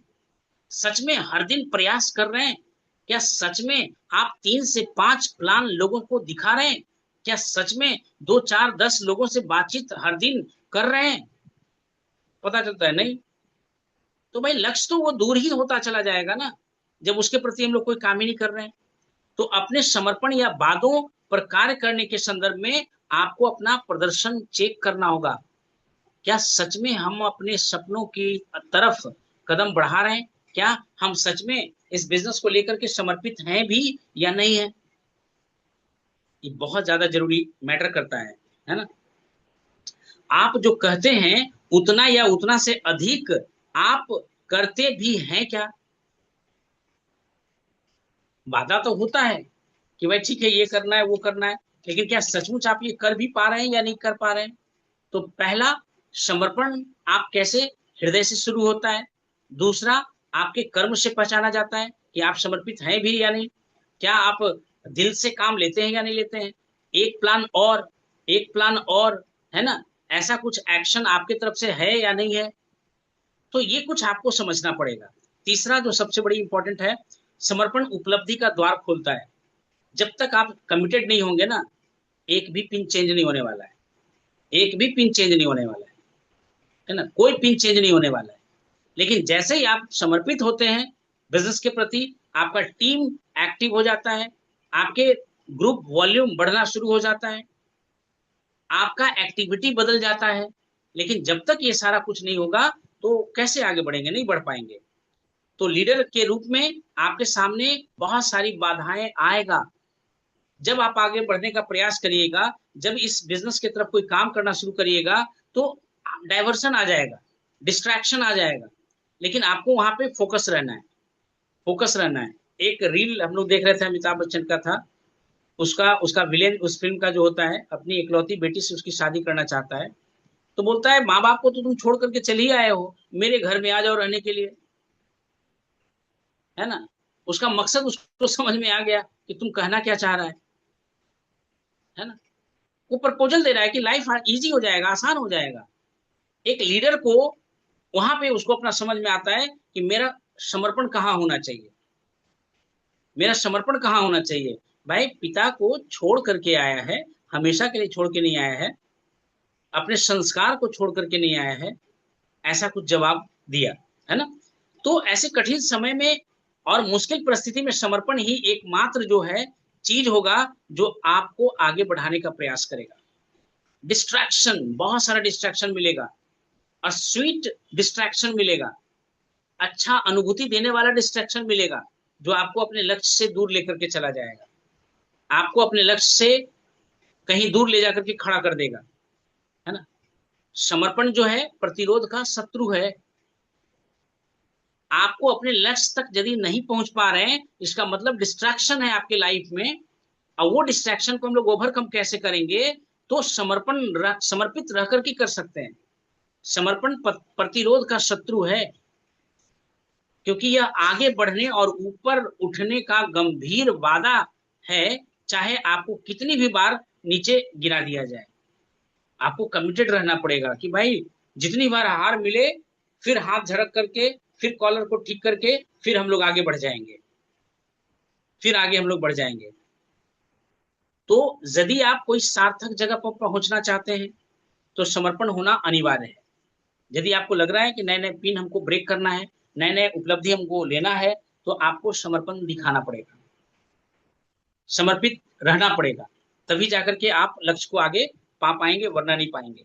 सच में हर दिन प्रयास कर रहे हैं, क्या सच में आप 3 से 5 प्लान लोगों को दिखा रहे हैं, क्या सच में 2 4 10 लोगों से बातचीत हर दिन कर रहे हैं, पता चलता है नहीं। तो भाई लक्ष्य तो वो दूर ही होता चला जाएगा ना, जब उसके प्रति हम लोग कोई काम ही नहीं कर रहे हैं। तो अपने समर्पण या वादों पर कार्य करने के संदर्भ में आपको अपना प्रदर्शन चेक करना होगा। क्या सच में हम अपने सपनों की तरफ कदम बढ़ा रहे हैं, क्या हम सच में इस बिजनेस को लेकर के समर्पित हैं भी या नहीं है। ये बहुत ज्यादा जरूरी मैटर करता है ना। आप जो कहते हैं उतना या उतना से अधिक आप करते भी हैं क्या। वादा तो होता है कि भाई ठीक है ये करना है वो करना है, लेकिन क्या सचमुच आप ये कर भी पा रहे हैं या नहीं कर पा रहे हैं। तो पहला, समर्पण आप कैसे हृदय से शुरू होता है। दूसरा, आपके कर्म से पहचाना जाता है कि आप समर्पित हैं भी या नहीं, क्या आप दिल से काम लेते हैं या नहीं लेते हैं। एक प्लान और, एक प्लान और, है ना, ऐसा कुछ एक्शन आपके तरफ से है या नहीं है। तो ये कुछ आपको समझना पड़ेगा। तीसरा जो सबसे बड़ी इंपॉर्टेंट है, समर्पण उपलब्धि का द्वार खोलता है। जब तक आप कमिटेड नहीं होंगे ना, एक भी पिन चेंज नहीं होने वाला है, एक भी पिन चेंज नहीं होने वाला है ना, कोई पिन चेंज नहीं होने वाला है। लेकिन जैसे ही आप समर्पित होते हैं बिजनेस के प्रति, आपका टीम एक्टिव हो जाता है, आपके ग्रुप वॉल्यूम बढ़ना शुरू हो जाता है, आपका एक्टिविटी बदल जाता है। लेकिन जब तक ये सारा कुछ नहीं होगा तो कैसे आगे बढ़ेंगे, नहीं बढ़ पाएंगे। तो लीडर के रूप में आपके सामने बहुत सारी बाधाएं आएगा। जब आप आगे बढ़ने का प्रयास करिएगा, जब इस बिजनेस की तरफ कोई काम करना शुरू करिएगा, तो डाइवर्सन आ जाएगा, डिस्ट्रैक्शन आ जाएगा, लेकिन आपको वहां पे फोकस रहना है, फोकस रहना है। एक रील हम लोग देख रहे थे, अमिताभ बच्चन का था, उसका उसका विलेन उस फिल्म का जो होता है, अपनी इकलौती बेटी से उसकी शादी करना चाहता है, तो बोलता है माँ बाप को तो तुम छोड़ करके चले ही आए हो, मेरे घर में आ जाओ रहने के लिए, है ना। उसका मकसद उसको समझ में आ गया कि तुम कहना क्या चाह रहा है ना। वो प्रपोजल दे रहा है कि लाइफ इजी हो जाएगा, आसान हो जाएगा। एक लीडर को वहां पे उसको अपना समझ में आता है कि मेरा समर्पण कहाँ होना चाहिए, मेरा समर्पण कहाँ होना चाहिए। भाई पिता को छोड़ करके आया है, हमेशा के लिए छोड़ के नहीं आया है, अपने संस्कार को छोड़ करके नहीं आया है, ऐसा कुछ जवाब दिया, है ना। तो ऐसे कठिन समय में और मुश्किल परिस्थिति में समर्पण ही एकमात्र जो है चीज होगा जो आपको आगे बढ़ाने का प्रयास करेगा। डिस्ट्रैक्शन, बहुत सारा डिस्ट्रैक्शन मिलेगा, और स्वीट डिस्ट्रैक्शन मिलेगा, अच्छा अनुभूति देने वाला डिस्ट्रैक्शन मिलेगा, जो आपको अपने लक्ष्य से दूर लेकर के चला जाएगा, आपको अपने लक्ष्य से कहीं दूर ले जाकर के खड़ा कर देगा, है ना। समर्पण जो है प्रतिरोध का शत्रु है। आपको अपने लक्ष्य तक यदि नहीं पहुंच पा रहे हैं, इसका मतलब डिस्ट्रैक्शन है आपके लाइफ में। और वो डिस्ट्रैक्शन को हम लोग ओवरकम कैसे करेंगे, तो समर्पित रह करके कर सकते हैं। समर्पण प्रतिरोध का शत्रु है, क्योंकि यह आगे बढ़ने और ऊपर उठने का गंभीर वादा है, चाहे आपको कितनी भी बार नीचे गिरा दिया जाए। आपको कमिटेड रहना पड़ेगा कि भाई जितनी बार हार मिले, फिर हाथ झड़क करके, फिर कॉलर को ठीक करके, फिर हम लोग आगे बढ़ जाएंगे। फिर आगे हम लोग बढ़ जाएंगे। तो यदि आप कोई सार्थक जगह पर पहुंचना चाहते हैं तो समर्पण होना अनिवार्य है। यदि आपको लग रहा है कि नए नए पिन हमको ब्रेक करना है, नए नए उपलब्धि हमको लेना है, तो आपको समर्पण दिखाना पड़ेगा, समर्पित रहना पड़ेगा, तभी जाकर के आप लक्ष्य को आगे पा पाएंगे, वरना नहीं पाएंगे।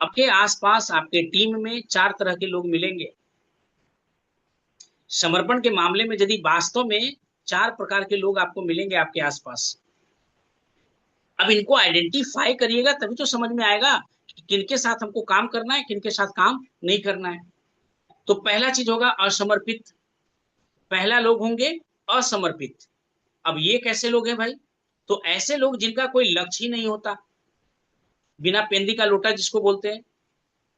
आपके आसपास आपके टीम में 4 तरह के लोग मिलेंगे। समर्पण के मामले में यदि वास्तव में 4 प्रकार के लोग आपको मिलेंगे आपके आसपास, अब इनको आइडेंटिफाई करिएगा तभी तो समझ में आएगा कि किनके साथ हमको काम करना है, किनके साथ काम नहीं करना है। तो पहला चीज होगा असमर्पित। पहला लोग होंगे असमर्पित। अब ये कैसे लोग हैं भाई? तो ऐसे लोग जिनका कोई लक्ष्य ही नहीं होता, बिना पेंदी का लोटा जिसको बोलते हैं,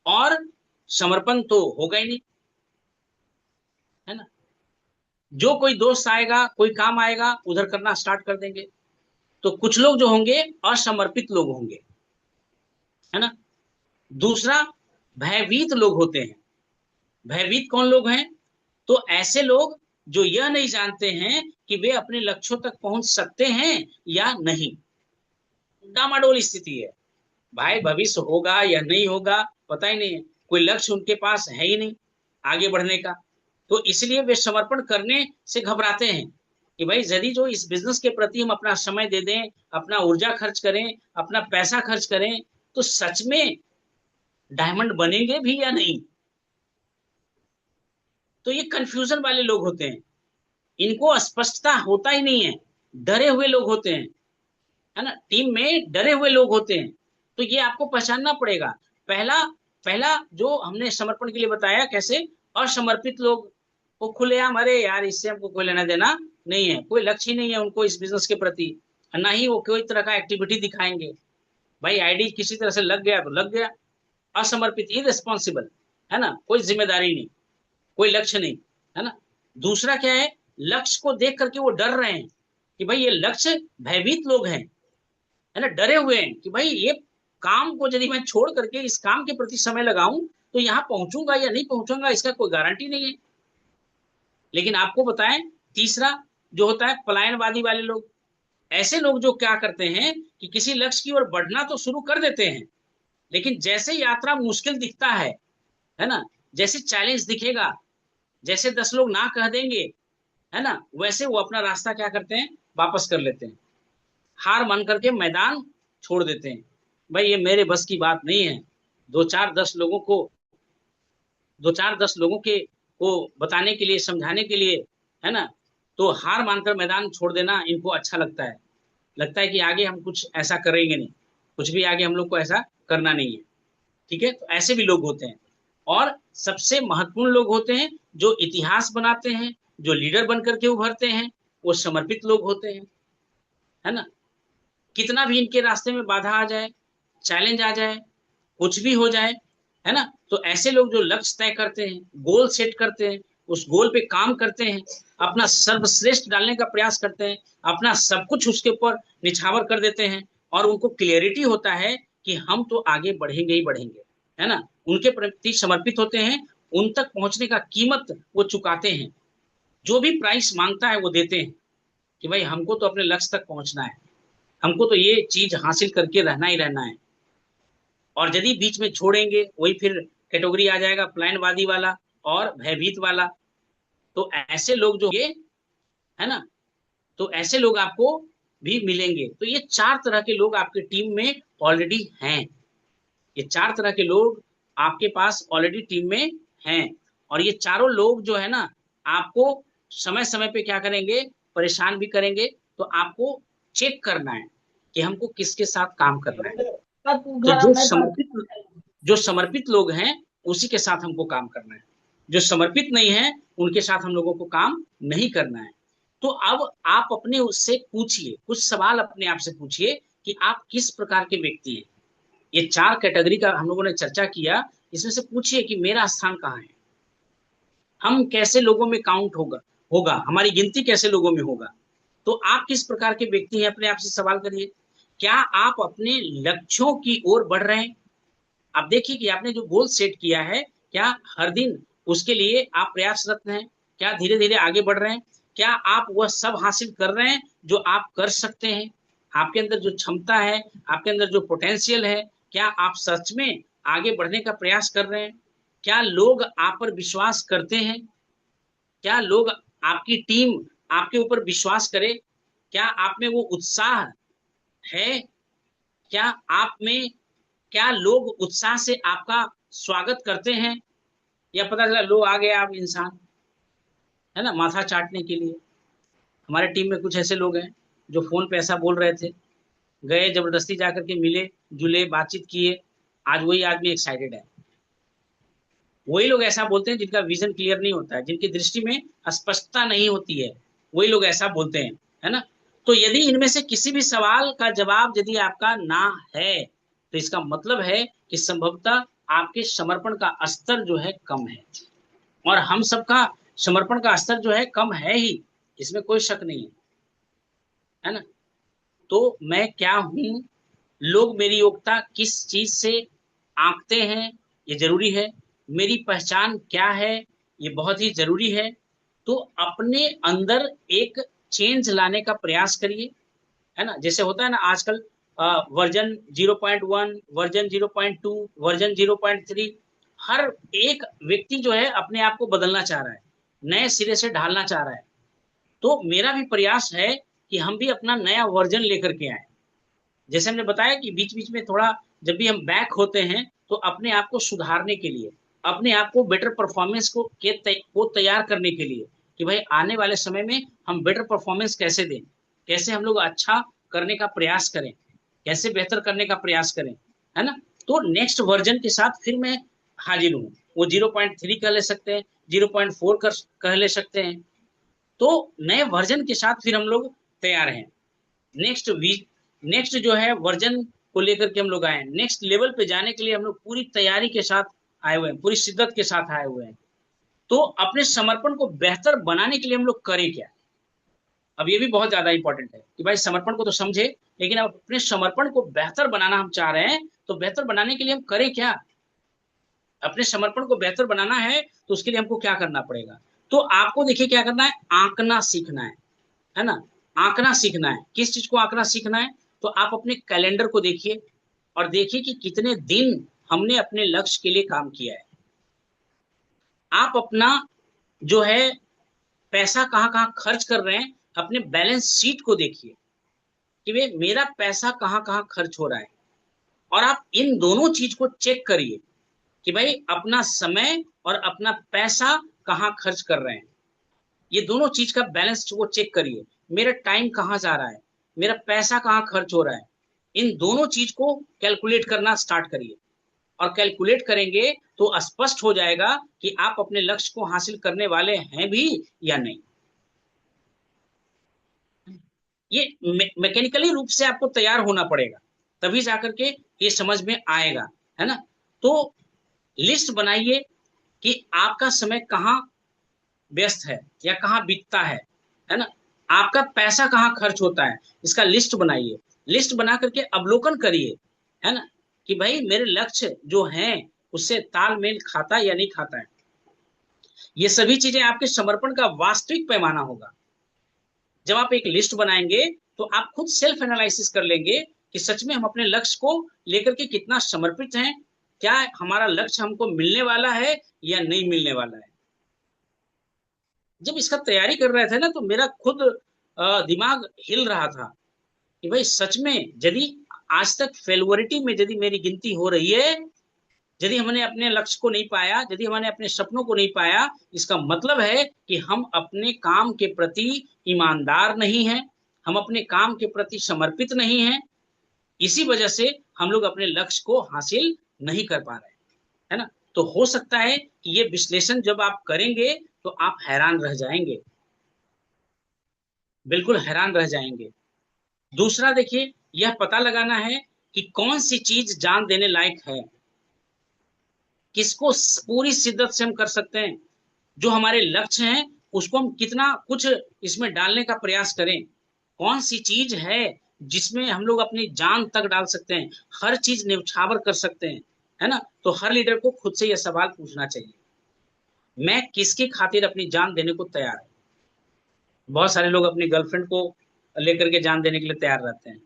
और समर्पण तो होगा ही नहीं, है ना। जो कोई दोस्त आएगा, कोई काम आएगा, उधर करना स्टार्ट कर देंगे। तो कुछ लोग जो होंगे असमर्पित लोग होंगे, है ना। दूसरा, भयभीत लोग होते हैं। भयभीत कौन लोग हैं? तो ऐसे लोग जो यह नहीं जानते हैं कि वे अपने लक्ष्यों तक पहुंच सकते हैं या नहीं। डामाडोल स्थिति है भाई, भविष्य होगा या नहीं होगा पता ही नहीं है, कोई लक्ष्य उनके पास है ही नहीं आगे बढ़ने का। तो इसलिए वे समर्पण करने से घबराते हैं कि भाई यदि जो इस बिजनेस के प्रति हम अपना समय दे दें, अपना ऊर्जा खर्च करें, अपना पैसा खर्च करें, तो सच में डायमंड बनेंगे भी या नहीं। तो ये कंफ्यूजन वाले लोग होते हैं, इनको स्पष्टता होता ही नहीं है, डरे हुए लोग होते हैं, है ना। टीम में डरे हुए लोग होते हैं। तो ये आपको पहचानना पड़ेगा। पहला पहला जो हमने समर्पण के लिए बताया कैसे, असमर्पित लोग, वो खुलेआम, अरे यार इससे हमको कोई लेना देना नहीं है, कोई लक्ष्य ही नहीं है उनको इस बिजनेस के प्रति, ना ही वो कोई तरह का एक्टिविटी दिखाएंगे। भाई आईडी किसी तरह से लग गया तो लग गया। असमर्पित, इरेस्पॉन्सिबल, है ना, कोई जिम्मेदारी नहीं, कोई लक्ष्य नहीं, है ना। दूसरा क्या है, लक्ष्य को देख करके वो डर रहे हैं कि भाई ये लक्ष्य, भयभीत लोग हैं, है ना, डरे हुए हैं कि भाई ये काम को यदि मैं छोड़ करके इस काम के प्रति समय लगाऊं तो यहाँ पहुंचूंगा या नहीं पहुंचूंगा, इसका कोई गारंटी नहीं है। लेकिन आपको बताएं, तीसरा जो होता है पलायनवादी वाले लोग। ऐसे लोग जो क्या करते हैं कि किसी लक्ष्य की ओर बढ़ना तो शुरू कर देते हैं, लेकिन जैसे यात्रा मुश्किल दिखता है ना, जैसे चैलेंज दिखेगा, जैसे 10 लोग ना कह देंगे, है ना, वैसे वो अपना रास्ता क्या करते हैं, वापस कर लेते हैं, हार मान करके मैदान छोड़ देते हैं। भाई ये मेरे बस की बात नहीं है। दो चार दस लोगों को, 2 4 10 लोगों के को बताने के लिए, समझाने के लिए, है ना, तो हार मानकर मैदान छोड़ देना इनको अच्छा लगता है। लगता है कि आगे हम कुछ ऐसा करेंगे नहीं, कुछ भी आगे हम लोग को ऐसा करना नहीं है। ठीक है, तो ऐसे भी लोग होते हैं। और सबसे महत्वपूर्ण लोग होते हैं जो इतिहास बनाते हैं, जो लीडर बन करके उभरते हैं, वो समर्पित लोग होते हैं, है ना। कितना भी इनके रास्ते में बाधा आ जाए, चैलेंज आ जाए, कुछ भी हो जाए, है ना, तो ऐसे लोग जो लक्ष्य तय करते हैं, गोल सेट करते हैं, उस गोल पे काम करते हैं, अपना सर्वश्रेष्ठ डालने का प्रयास करते हैं, अपना सब कुछ उसके ऊपर निछावर कर देते हैं, और उनको क्लियरिटी होता है कि हम तो आगे बढ़ेंगे ही बढ़ेंगे, है ना, उनके प्रति समर्पित होते हैं, उन तक पहुंचने का कीमत वो चुकाते हैं, जो भी प्राइस मांगता है वो देते हैं कि भाई हमको तो अपने लक्ष्य तक पहुंचना है, हमको तो ये चीज हासिल करके रहना ही रहना है। और यदि बीच में छोड़ेंगे, वही फिर कैटेगरी आ जाएगा प्लानवादी वाला और भयभीत वाला। तो ऐसे लोग जो ये, है ना, तो ऐसे लोग आपको भी मिलेंगे। तो ये 4 तरह के लोग आपके टीम में ऑलरेडी हैं। ये 4 तरह के लोग आपके पास ऑलरेडी टीम में हैं। और ये चारों लोग जो है ना, आपको समय समय पे क्या करेंगे, परेशान भी करेंगे। तो आपको चेक करना है कि हमको किसके साथ काम करना है। तो जो समर्पित लोग हैं उसी के साथ हमको काम करना है, जो समर्पित नहीं है उनके साथ हम लोगों को काम नहीं करना है। तो अब आप अपने उससे पूछिए, कुछ सवाल अपने आप से पूछिए कि आप किस प्रकार के व्यक्ति हैं। ये 4 कैटेगरी का हम लोगों ने चर्चा किया, इसमें से पूछिए कि मेरा स्थान कहाँ है, हम कैसे लोगों में काउंट होगा होगा हमारी गिनती कैसे लोगों में होगा। तो आप किस प्रकार के व्यक्ति हैं, अपने आप से सवाल करिए। क्या आप अपने लक्ष्यों की ओर बढ़ रहे हैं? आप देखिए कि आपने जो गोल सेट किया है, क्या हर दिन उसके लिए आप प्रयासरत हैं? क्या धीरे धीरे आगे बढ़ रहे हैं? क्या आप वह सब हासिल कर रहे हैं जो आप कर सकते हैं? आपके अंदर जो क्षमता है, आपके अंदर जो पोटेंशियल है, क्या आप सच में आगे बढ़ने का प्रयास कर रहे हैं? क्या लोग आप पर विश्वास करते हैं? क्या लोग, आपकी टीम आपके ऊपर विश्वास करे? क्या आप में वो उत्साह है? क्या आप में, क्या लोग उत्साह से आपका स्वागत करते हैं? या पता चला लोग आ गए आप इंसान, है ना, माथा चाटने के लिए। हमारे टीम में कुछ ऐसे लोग हैं जो फोन पे ऐसा बोल रहे थे, गए जबरदस्ती जाकर के मिले जुले बातचीत किए, आज वही आदमी एक्साइटेड है। वही लोग ऐसा बोलते हैं जिनका विजन क्लियर नहीं होता है, जिनकी दृष्टि में स्पष्टता नहीं होती है, वही लोग ऐसा बोलते हैं, है ना। तो यदि इनमें से किसी भी सवाल का जवाब यदि आपका ना है, तो इसका मतलब है कि संभवतः आपके समर्पण का स्तर जो है कम है। और हम सबका समर्पण का स्तर जो है कम है ही, इसमें कोई शक नहीं है ना। तो मैं क्या हूं, लोग मेरी योग्यता किस चीज से आंकते हैं, ये जरूरी है। मेरी पहचान क्या है, ये बहुत ही जरूरी है। तो अपने अंदर एक चेंज लाने का प्रयास करिए, है ना। जैसे होता है ना आजकल, वर्जन 0.1, वर्जन 0.2, वर्जन 0.3, हर एक व्यक्ति जो है अपने आप को बदलना चाह रहा है, नए सिरे से ढालना चाह रहा है। तो मेरा भी प्रयास है कि हम भी अपना नया वर्जन लेकर के आए। जैसे हमने बताया कि बीच बीच में थोड़ा जब भी हम बैक होते हैं तो अपने आप को सुधारने के लिए, अपने आप को बेटर परफॉर्मेंस को तैयार करने के लिए, कि भाई आने वाले समय में हम बेटर परफॉर्मेंस कैसे दें, कैसे हम लोग अच्छा करने का प्रयास करें, कैसे बेहतर करने का प्रयास करें, है ना। तो नेक्स्ट वर्जन के साथ फिर मैं हाजिर हूँ। वो 0.3 कह ले सकते हैं, 0.4 कह ले सकते हैं। तो नए वर्जन के साथ फिर हम लोग तैयार हैं। नेक्स्ट वीक, नेक्स्ट जो है वर्जन को लेकर के हम लोग आए हैं, नेक्स्ट लेवल पे जाने के लिए हम लोग पूरी तैयारी के साथ आए हुए हैं, पूरी शिद्दत के साथ आए हुए हैं। तो अपने समर्पण को बेहतर बनाने के लिए हम लोग करें क्या? अब ये भी बहुत ज्यादा इंपॉर्टेंट है कि भाई समर्पण को तो समझे, लेकिन अब अपने समर्पण को बेहतर बनाना हम चाह रहे हैं, तो बेहतर बनाने के लिए हम करें क्या? अपने समर्पण को बेहतर बनाना है तो उसके लिए हमको क्या करना पड़ेगा? तो आपको देखिए क्या करना है, आंकना सीखना है ना। आंकना सीखना है। किस चीज को आंकना सीखना है? तो आप अपने कैलेंडर को देखिए और देखिए कि कितने दिन हमने अपने लक्ष्य के लिए काम किया है। आप अपना जो है पैसा कहाँ कहाँ खर्च कर रहे हैं, अपने बैलेंस शीट को देखिए कि वे मेरा पैसा कहाँ कहाँ खर्च हो रहा है। और आप इन दोनों चीज को चेक करिए कि भाई अपना समय और अपना पैसा कहाँ खर्च कर रहे हैं। ये दोनों चीज का बैलेंस को चेक करिए। मेरा टाइम कहाँ जा रहा है, मेरा पैसा कहाँ खर्च हो रहा है। इन दोनों चीज को कैलकुलेट करना स्टार्ट करिए। और कैलकुलेट करेंगे तो स्पष्ट हो जाएगा कि आप अपने लक्ष्य को हासिल करने वाले हैं भी या नहीं। ये मैकेनिकली रूप से आपको तैयार होना पड़ेगा, तभी जाकर के ये समझ में आएगा, है ना। तो लिस्ट बनाइए कि आपका समय कहाँ व्यस्त है या कहाँ बीतता है ना। आपका पैसा कहाँ खर्च होता है, इसका लिस्ट बनाइए। लिस्ट बना करके अवलोकन करिए, है ना, कि भाई मेरे लक्ष्य जो हैं उससे तालमेल खाता या नहीं खाता है। ये सभी चीजें आपके समर्पण का वास्तविक पैमाना होगा। जब आप एक लिस्ट बनाएंगे तो आप खुद सेल्फ एनालिसिस कर लेंगे कि सच में हम अपने लक्ष्य को लेकर के कितना समर्पित हैं, क्या हमारा लक्ष्य हमको मिलने वाला है या नहीं मिलने वाला है। जब इसका तैयारी कर रहे थे ना तो मेरा खुद दिमाग हिल रहा था कि भाई सच में यदि आज तक फेल्योरिटी में यदि मेरी गिनती हो रही है, यदि हमने अपने लक्ष्य को नहीं पाया, यदि हमने अपने सपनों को नहीं पाया, इसका मतलब है कि हम अपने काम के प्रति ईमानदार नहीं हैं, हम अपने काम के प्रति समर्पित नहीं हैं। इसी वजह से हम लोग अपने लक्ष्य को हासिल नहीं कर पा रहे, है ना। तो हो सकता है कि ये विश्लेषण जब आप करेंगे तो आप हैरान रह जाएंगे, बिल्कुल हैरान रह जाएंगे। दूसरा देखिए, यह पता लगाना है कि कौन सी चीज जान देने लायक है, किसको पूरी शिद्दत से हम कर सकते हैं। जो हमारे लक्ष्य हैं उसको हम कितना कुछ इसमें डालने का प्रयास करें। कौन सी चीज है जिसमें हम लोग अपनी जान तक डाल सकते हैं, हर चीज न्यौछावर कर सकते हैं, है ना। तो हर लीडर को खुद से यह सवाल पूछना चाहिए, मैं किसकी खातिर अपनी जान देने को तैयार हूं। बहुत सारे लोग अपनी गर्लफ्रेंड को लेकर के जान देने के लिए तैयार रहते हैं,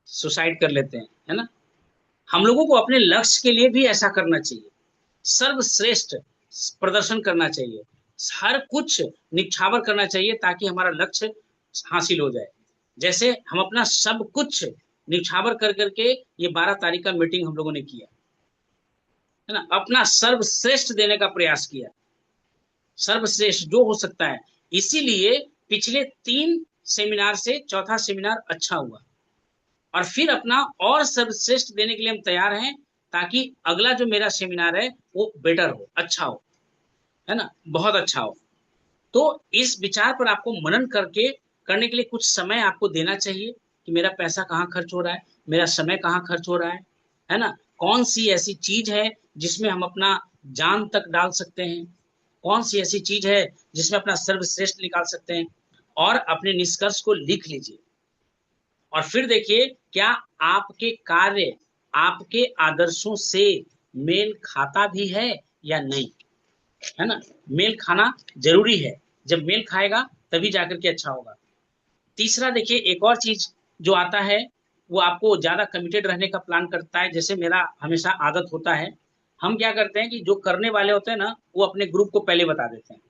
सुसाइड कर लेते हैं, है ना। हम लोगों को अपने लक्ष्य के लिए भी ऐसा करना चाहिए, सर्वश्रेष्ठ प्रदर्शन करना चाहिए, हर कुछ निछावर करना चाहिए ताकि हमारा लक्ष्य हासिल हो जाए। जैसे हम अपना सब कुछ निछावर कर करके ये 12 तारीख का मीटिंग हम लोगों ने किया, है ना, अपना सर्वश्रेष्ठ देने का प्रयास किया, सर्वश्रेष्ठ जो हो सकता है। इसीलिए पिछले 3 सेमिनार से चौथा सेमिनार अच्छा हुआ, और फिर अपना और सर्वश्रेष्ठ देने के लिए हम तैयार हैं, ताकि अगला जो मेरा सेमिनार है वो बेटर हो, अच्छा हो, है ना, बहुत अच्छा हो। तो इस विचार पर आपको मनन करके करने के लिए कुछ समय आपको देना चाहिए कि मेरा पैसा कहाँ खर्च हो रहा है, मेरा समय कहाँ खर्च हो रहा है ना, कौन सी ऐसी चीज है जिसमें हम अपना जान तक डाल सकते हैं, कौन सी ऐसी चीज है जिसमें अपना सर्वश्रेष्ठ निकाल सकते हैं, और अपने निष्कर्ष को लिख लीजिए। और फिर देखिए क्या आपके कार्य आपके आदर्शों से मेल खाता भी है या नहीं, है ना। मेल खाना जरूरी है, जब मेल खाएगा तभी जाकर के अच्छा होगा। तीसरा देखिए एक और चीज जो आता है, वो आपको ज्यादा कमिटेड रहने का प्लान करता है। जैसे मेरा हमेशा आदत होता है, हम क्या करते हैं कि जो करने वाले होते हैं ना, वो अपने ग्रुप को पहले बता देते हैं।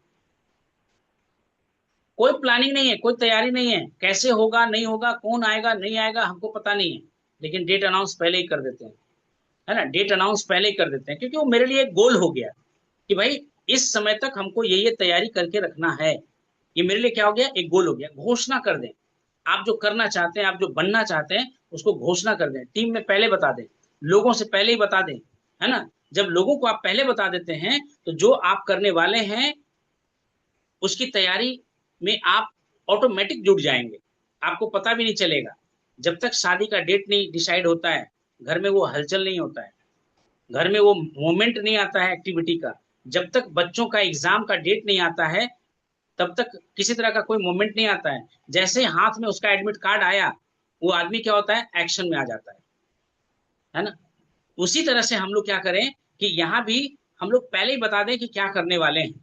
कोई प्लानिंग नहीं है, कोई तैयारी नहीं है, कैसे होगा नहीं होगा, कौन आएगा नहीं आएगा हमको पता नहीं है, लेकिन डेट अनाउंस पहले ही कर देते हैं, है ना। डेट अनाउंस पहले ही कर देते हैं, क्योंकि वो मेरे लिए एक गोल हो गया कि भाई इस समय तक हमको ये तैयारी करके रखना है। ये मेरे लिए क्या हो गया, एक गोल हो गया। घोषणा कर दें, आप जो करना चाहते हैं, आप जो बनना चाहते हैं, उसको घोषणा कर दें, टीम में पहले बता दें, लोगों से पहले ही बता दें, है ना। जब लोगों को आप पहले बता देते हैं तो जो आप करने वाले हैं उसकी तैयारी में आप ऑटोमेटिक जुड़ जाएंगे, आपको पता भी नहीं चलेगा। जब तक शादी का डेट नहीं डिसाइड होता है, घर में वो हलचल नहीं होता है, घर में वो मोमेंट नहीं आता है एक्टिविटी का, जब तक बच्चों का एग्जाम का डेट नहीं आता है, तब तक किसी तरह का कोई मोमेंट नहीं आता है। जैसे ही हाथ में उसका एडमिट कार्ड आया, वो आदमी क्या होता है, एक्शन में आ जाता है ना। उसी तरह से हम लोग क्या करें कि यहाँ भी हम लोग पहले ही बता दें कि क्या करने वाले हैं,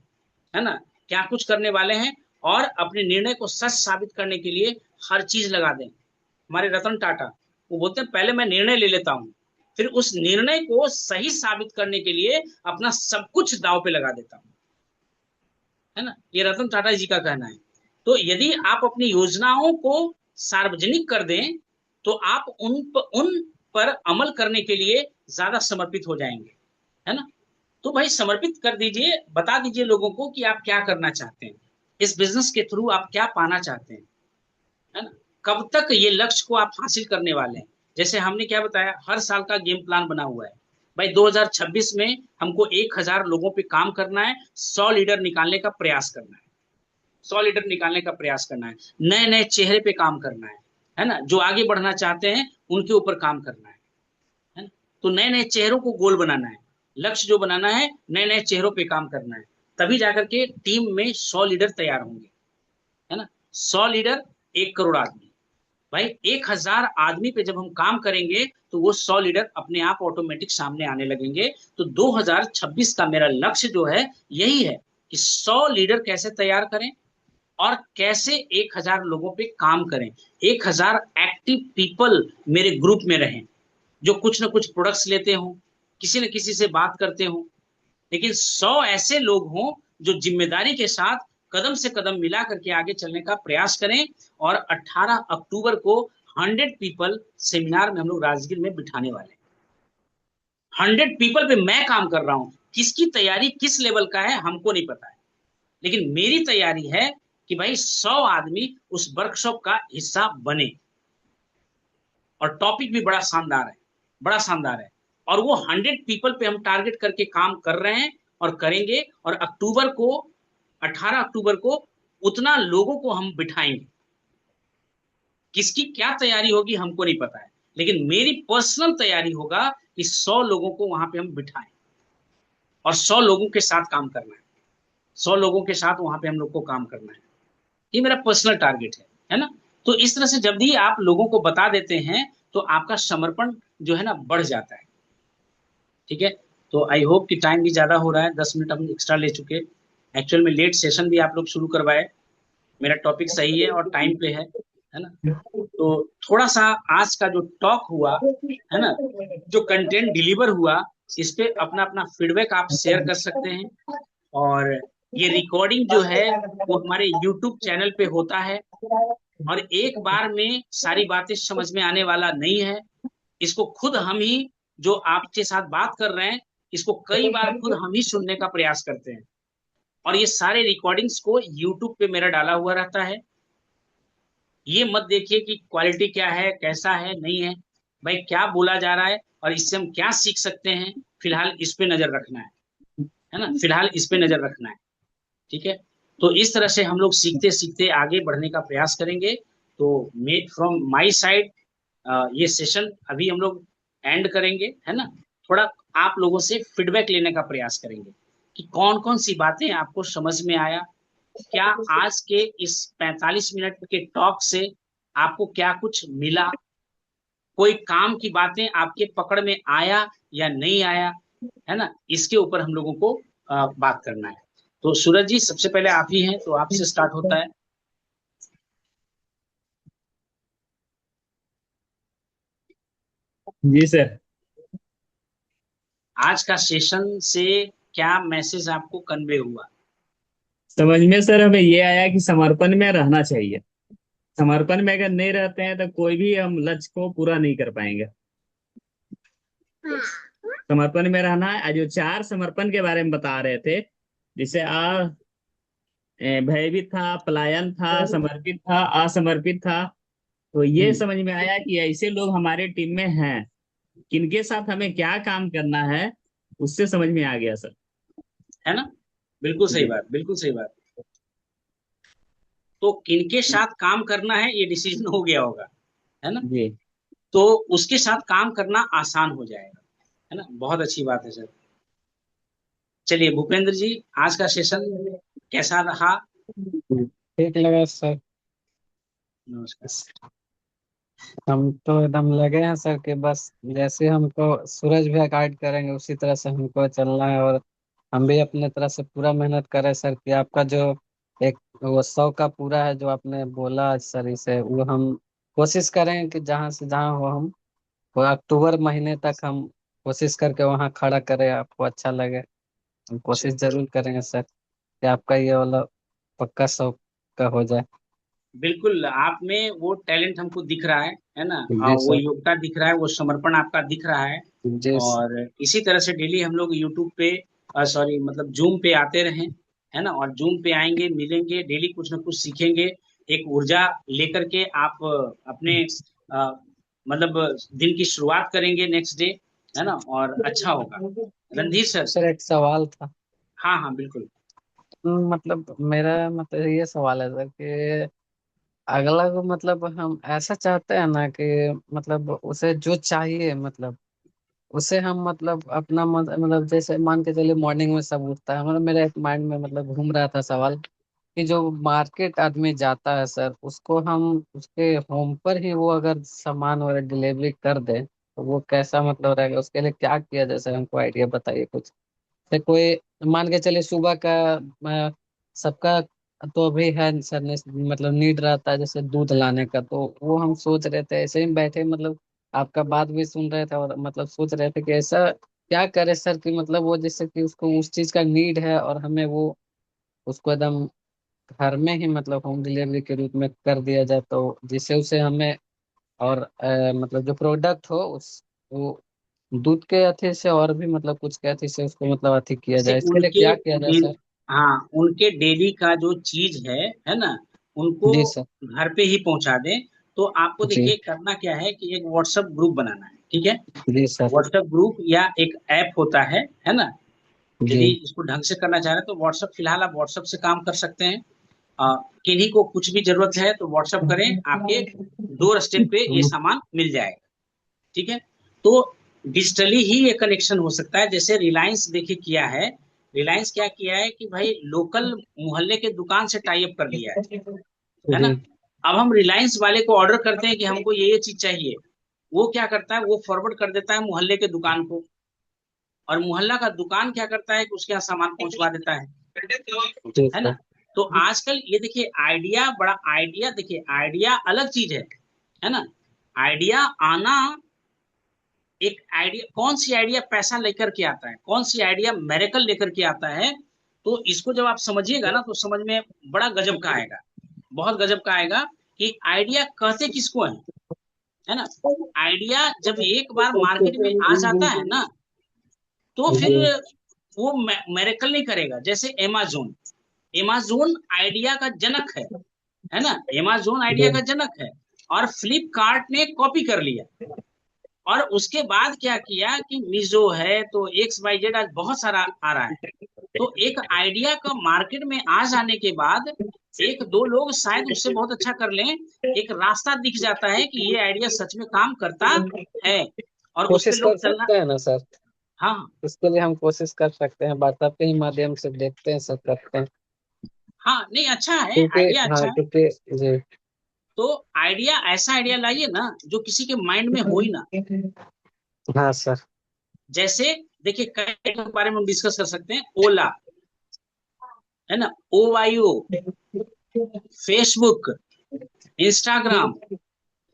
है ना, क्या कुछ करने वाले हैं, और अपने निर्णय को सच साबित करने के लिए हर चीज लगा दें। हमारे रतन टाटा वो बोलते हैं पहले मैं निर्णय ले लेता हूँ, फिर उस निर्णय को सही साबित करने के लिए अपना सब कुछ दांव पे लगा देता हूँ, है ना। ये रतन टाटा जी का कहना है। तो यदि आप अपनी योजनाओं को सार्वजनिक कर दें तो आप उन पर अमल करने के लिए ज्यादा समर्पित हो जाएंगे, है ना। तो भाई समर्पित कर दीजिए, बता दीजिए लोगों को कि आप क्या करना चाहते हैं, इस बिजनेस के थ्रू आप क्या पाना चाहते हैं, है ना। कब तक ये लक्ष्य को आप हासिल करने वाले हैं। जैसे हमने क्या बताया, हर साल का गेम प्लान बना हुआ है। भाई 2026 में हमको 1000 लोगों पे काम करना है, 100 लीडर निकालने का प्रयास करना है, 100 लीडर निकालने का प्रयास करना है, नए नए चेहरे पे काम करना है ना, जो आगे बढ़ना चाहते हैं उनके ऊपर काम करना है ना। तो नए नए चेहरों को गोल बनाना है, लक्ष्य जो बनाना है, नए नए चेहरों पे काम करना है, तभी जाकर के टीम में 100 लीडर तैयार होंगे, है ना। 100 लीडर, 1 करोड़ आदमी। भाई 1000 आदमी पे जब हम काम करेंगे तो वो 100 लीडर अपने आप ऑटोमेटिक सामने आने लगेंगे। तो 2026 का मेरा लक्ष्य जो है यही है कि 100 लीडर कैसे तैयार करें, और कैसे 1000 लोगों पे काम करें, 1000 एक्टिव पीपल मेरे ग्रुप में रहें, जो कुछ ना कुछ प्रोडक्ट्स लेते हो, किसी न किसी से बात करते हो, लेकिन 100 ऐसे लोग हों जो जिम्मेदारी के साथ कदम से कदम मिला करके आगे चलने का प्रयास करें। और 18 अक्टूबर को 100 पीपल सेमिनार में हम लोग राजगीर में बिठाने वाले हैं। 100 पीपल पे मैं काम कर रहा हूं, किसकी तैयारी किस लेवल का है हमको नहीं पता है, लेकिन मेरी तैयारी है कि भाई 100 आदमी उस वर्कशॉप का हिस्सा बने। और टॉपिक भी बड़ा शानदार है, बड़ा शानदार है। और वो 100 पीपल पे हम टारगेट करके काम कर रहे हैं और करेंगे। और अक्टूबर को, 18 अक्टूबर को उतना लोगों को हम बिठाएंगे। किसकी क्या तैयारी होगी हमको नहीं पता है, लेकिन मेरी पर्सनल तैयारी होगा कि 100 लोगों को वहां पे हम बिठाएं और 100 लोगों के साथ काम करना है, 100 लोगों के साथ वहां पे हम लोग को काम करना है। ये मेरा पर्सनल टारगेट है ना। तो इस तरह से जब भी आप लोगों को बता देते हैं तो आपका समर्पण जो है ना बढ़ जाता है। ठीक है, तो आई होप कि टाइम भी ज्यादा हो रहा है, 10 मिनट हम एक्स्ट्रा ले चुके। एक्चुअल में लेट सेशन भी आप लोग शुरू करवाए, मेरा टॉपिक सही है और टाइम पे है ना। तो थोड़ा सा आज का जो टॉक हुआ, है ना, जो कंटेंट डिलीवर हुआ, इस पे अपना अपना फीडबैक आप शेयर कर सकते हैं। और ये रिकॉर्डिंग जो है वो हमारे यूट्यूब चैनल पे होता है, और एक बार में सारी बातें समझ में आने वाला नहीं है। इसको खुद हम ही, जो आपके साथ बात कर रहे हैं, इसको कई बार खुद हम ही सुनने का प्रयास करते हैं। और ये सारे रिकॉर्डिंग्स को यूट्यूब पे मेरा डाला हुआ रहता है। ये मत देखिए कि क्वालिटी क्या है, कैसा है, नहीं है। भाई क्या बोला जा रहा है और इससे हम क्या सीख सकते हैं, फिलहाल इस पे नजर रखना है ना, फिलहाल इस पे नजर रखना है। ठीक है। तो इस तरह से हम लोग सीखते सीखते आगे बढ़ने का प्रयास करेंगे। तो मे फ्रॉम माई साइड ये सेशन अभी हम लोग एंड करेंगे, है ना। थोड़ा आप लोगों से फीडबैक लेने का प्रयास करेंगे कि कौन कौन सी बातें आपको समझ में आया, क्या आज के इस 45 मिनट के टॉक से आपको क्या कुछ मिला, कोई काम की बातें आपके पकड़ में आया या नहीं आया, है ना। इसके ऊपर हम लोगों को बात करना है। तो सूरज जी, सबसे पहले आप ही हैं, तो आपसे स्टार्ट होता है। जी सर। आज का सेशन से क्या मैसेज आपको कन्वे हुआ? समझ में सर हमें ये आया कि समर्पण में रहना चाहिए। समर्पण में अगर नहीं रहते हैं तो कोई भी हम लक्ष्य को पूरा नहीं कर पाएंगे। समर्पण में रहना है। आज जो चार समर्पण के बारे में बता रहे थे, जिसे भयभीत था, पलायन था, समर्पित था, असमर्पित था। तो ये हम्म, समझ में आया कि ऐसे लोग हमारे टीम में हैं, किनके साथ हमें क्या काम करना है, उससे समझ में आ गया सर। है ना। बिल्कुल सही जी। बात, बिल्कुल सही बात। तो किनके साथ काम करना है ये डिसीजन हो गया होगा, है ना। जी तो उसके साथ काम करना आसान हो जाएगा, है ना। बहुत अच्छी बात है सर। चलिए भूपेंद्र जी, आज का सेशन कैसा रहा? ठीक लगा सर। नमस्कार। हम तो एकदम लगे हैं सर कि बस जैसे हमको सूरज भैया गाइड करेंगे उसी तरह से हमको चलना है, और हम भी अपने तरह से पूरा मेहनत करें सर कि आपका जो एक वो 100 का पूरा है जो आपने बोला सर, इसे वो हम कोशिश करें कि जहाँ से जहाँ हो हम वो अक्टूबर महीने तक हम कोशिश करके वहाँ खड़ा करें, आपको अच्छा लगे। हम कोशिश जरूर करेंगे सर कि आपका ये वाला पक्का 100 का हो जाए। बिल्कुल, आप में वो टैलेंट हमको दिख रहा है ना। जी वो सर। योग्यता दिख रहा है, वो समर्पण आपका दिख रहा है। जी और इसी तरह से डेली हम लोग यूट्यूब पे, सॉरी मतलब जूम पे आते रहें, है ना। और जूम पे आएंगे, मिलेंगे, डेली कुछ ना कुछ सीखेंगे। एक ऊर्जा लेकर के आप अपने अ, मतलब दिन की शुरुआत करेंगे नेक्स्ट डे, है ना, और अच्छा होगा। रणधीर सर। सर एक सवाल था। हाँ हाँ बिल्कुल। मतलब मेरा मतलब ये सवाल है सर कि अगला को मतलब हम ऐसा चाहते हैं ना कि मतलब उसे जो चाहिए मतलब उसे हम मतलब अपना मतलब जैसे मान के चलिए मॉर्निंग में सब उठता है, मतलब मेरे एक माइंड में मतलब घूम रहा था सवाल कि जो मार्केट आदमी जाता है सर उसको हम उसके होम पर ही वो अगर सामान वगैरह डिलीवरी कर दे तो वो कैसा मतलब रहेगा, उसके लिए क्या किया जाए सर, हमको आइडिया बताइए कुछ। जैसे कोई मान के चलिए सुबह का सबका तो अभी है सर ने मतलब नीड रहता है जैसे दूध लाने का, तो वो हम सोच रहे थे ऐसे ही बैठे मतलब आपका बात भी सुन रहे थे और मतलब सोच रहे थे कि ऐसा क्या करे सर कि मतलब वो जैसे कि उसको उस चीज का नीड है और हमें वो उसको एकदम घर में ही मतलब होम डिलीवरी के रूप में कर दिया जाए, तो जिससे उसे हमें और मतलब जो प्रोडक्ट हो उस वो दूध के अथी से और भी मतलब कुछ के अथी से उसको मतलब अथी किया जैसे जाए, इसके लिए उनके क्या किया जाए सर। हाँ, उनके डेली का जो चीज है ना, उनको जी सर। घर पे ही पहुंचा दें। तो आपको जी। देखिए करना क्या है कि एक व्हाट्सएप ग्रुप बनाना है, ठीक है। जी सर। व्हाट्सएप ग्रुप या एक ऐप होता है ना। जी। यदि इसको ढंग से करना चाह रहे हैं तो व्हाट्सएप, फिलहाल आप व्हाट्सएप से काम कर सकते हैं। किन्हीं को कुछ भी जरूरत है तो व्हाट्सएप करें, आपके डोर स्टेप पे ये सामान मिल जाएगा। ठीक है। तो डिजिटली ही ये कनेक्शन हो सकता है, जैसे रिलायंस देखिए किया है। रिलायंस क्या किया है कि भाई लोकल मोहल्ले के दुकान से टाई अप कर लिया है ना। जी। अब हम रिलायंस वाले को ऑर्डर करते हैं कि हमको ये चीज चाहिए, वो क्या करता है, वो फॉरवर्ड कर देता है मोहल्ले के दुकान को, और मोहल्ला का दुकान क्या करता है कि उसके यहाँ सामान पहुंचवा देता जी है ना। सर। तो आजकल ये देखिए आइडिया, बड़ा आइडिया, देखिए आइडिया अलग चीज है ना। आइडिया आना, एक आइडिया, कौन सी आइडिया पैसा लेकर के आता है, कौन सी आइडिया मेरेकल लेकर के आता है, तो इसको जब आप समझिएगा ना तो समझ में बड़ा गजब का आएगा, बहुत गजब का आएगा कि आइडिया कहते किसको है ना। आइडिया जब एक बार मार्केट में आ जाता है ना तो फिर वो मेरेकल नहीं करेगा। जैसे अमेज़न, अमेज़न आइडिया का जनक है ना, अमेज़न आइडिया का जनक है, और फ्लिपकार्ट ने कॉपी कर लिया। और उसके बाद क्या किया कि मीजो है, तो एक्स वाई जेड आज बहुत सारा आ रहा है। तो एक आइडिया का मार्केट में आ जाने के बाद एक दो लोग शायद उससे बहुत अच्छा कर लें, एक रास्ता दिख जाता है कि ये आइडिया सच में काम करता है, और उस पे कोशिश कर लोग चलना। सकते हैं ना सर, हाँ इसके लिए हम कोशिश कर सकते हैं, व्हाट्सएप के ही माध्यम से देखते हैं, सब करते हैं। हाँ, नहीं अच्छा है, क्योंकि आइडिया अच्छा हाँ, है। क्योंकि जी तो आइडिया, ऐसा आइडिया लाइए ना जो किसी के माइंड में हो ही ना। हाँ सर। जैसे देखिए कई के बारे में हम डिस्कस कर सकते हैं, ओला है ना, OYO, फेसबुक, इंस्टाग्राम,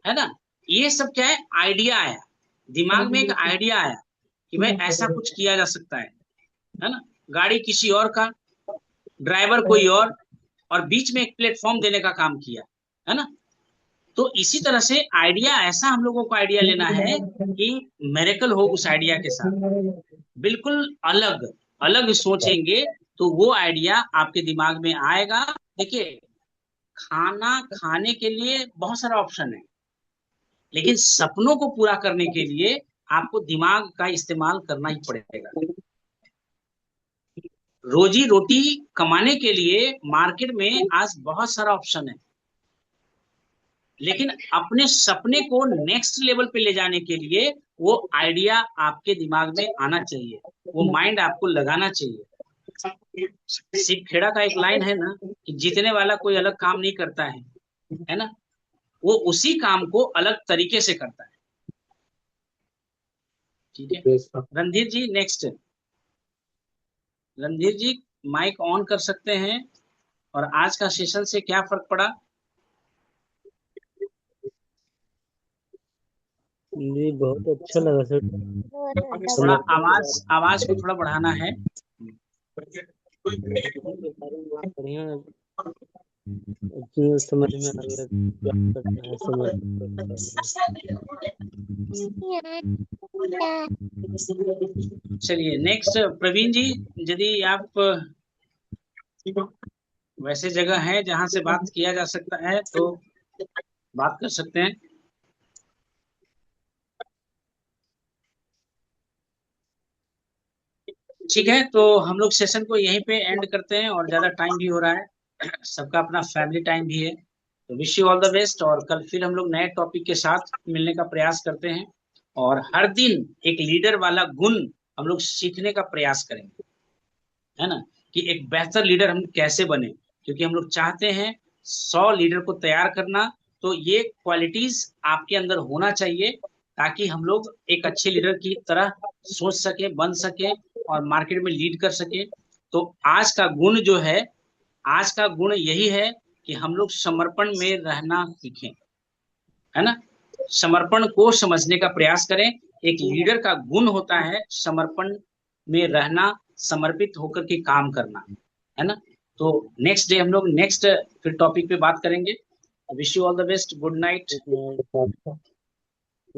है ना। ये सब क्या है, आइडिया आया, दिमाग में एक आइडिया आया कि भाई ऐसा कुछ किया जा सकता है ना। गाड़ी किसी और का, ड्राइवर कोई और बीच में एक प्लेटफॉर्म देने का काम किया, है ना। तो इसी तरह से आइडिया, ऐसा हम लोगों को आइडिया लेना है कि मेरेकल हो उस आइडिया के साथ, बिल्कुल अलग अलग सोचेंगे तो वो आइडिया आपके दिमाग में आएगा। देखिए खाना खाने के लिए बहुत सारा ऑप्शन है, लेकिन सपनों को पूरा करने के लिए आपको दिमाग का इस्तेमाल करना ही पड़ेगा। रोजी रोटी कमाने के लिए मार्केट में आज बहुत सारा ऑप्शन है, लेकिन अपने सपने को नेक्स्ट लेवल पे ले जाने के लिए वो आइडिया आपके दिमाग में आना चाहिए, वो माइंड आपको लगाना चाहिए। शिव खेड़ा का एक लाइन है ना कि जीतने वाला कोई अलग काम नहीं करता है ना, वो उसी काम को अलग तरीके से करता है। ठीक है Randhir ji, next Randhir ji mike on कर सकते हैं। और आज का सेशन से क्या फर्क पड़ा? जी बहुत अच्छा लगा सर। थोड़ा आवाज आवाज को थोड़ा बढ़ाना है। बढ़िया, समझ में आ गया क्या करना है, समझ। चलिए नेक्स्ट प्रवीण जी, यदि आप वैसे जगह है जहां से बात किया जा सकता है तो बात कर सकते हैं। ठीक है, तो हम लोग सेशन को यहीं पे एंड करते हैं, और ज्यादा टाइम भी हो रहा है, सबका अपना फैमिली टाइम भी है। तो wish you all the best, और कल फिर हम लोग नए टॉपिक के साथ मिलने का प्रयास करते हैं, और हर दिन एक लीडर वाला गुण हम लोग सीखने का प्रयास करेंगे, है ना, कि एक बेहतर लीडर हम कैसे बने, क्योंकि हम लोग चाहते हैं 100 लीडर को तैयार करना। तो ये क्वालिटीज आपके अंदर होना चाहिए, ताकि हम लोग एक अच्छे लीडर की तरह सोच सके, बन सके, और मार्केट में लीड कर सके। तो आज का गुण जो है, आज का गुण यही है कि हम लोग समर्पण में रहना सीखें, है ना। समर्पण को समझने का प्रयास करें। एक लीडर का गुण होता है समर्पण में रहना, समर्पित होकर के काम करना, है ना। तो नेक्स्ट डे हम लोग नेक्स्ट फिर टॉपिक पे बात करेंगे। Wish you all the best, good night.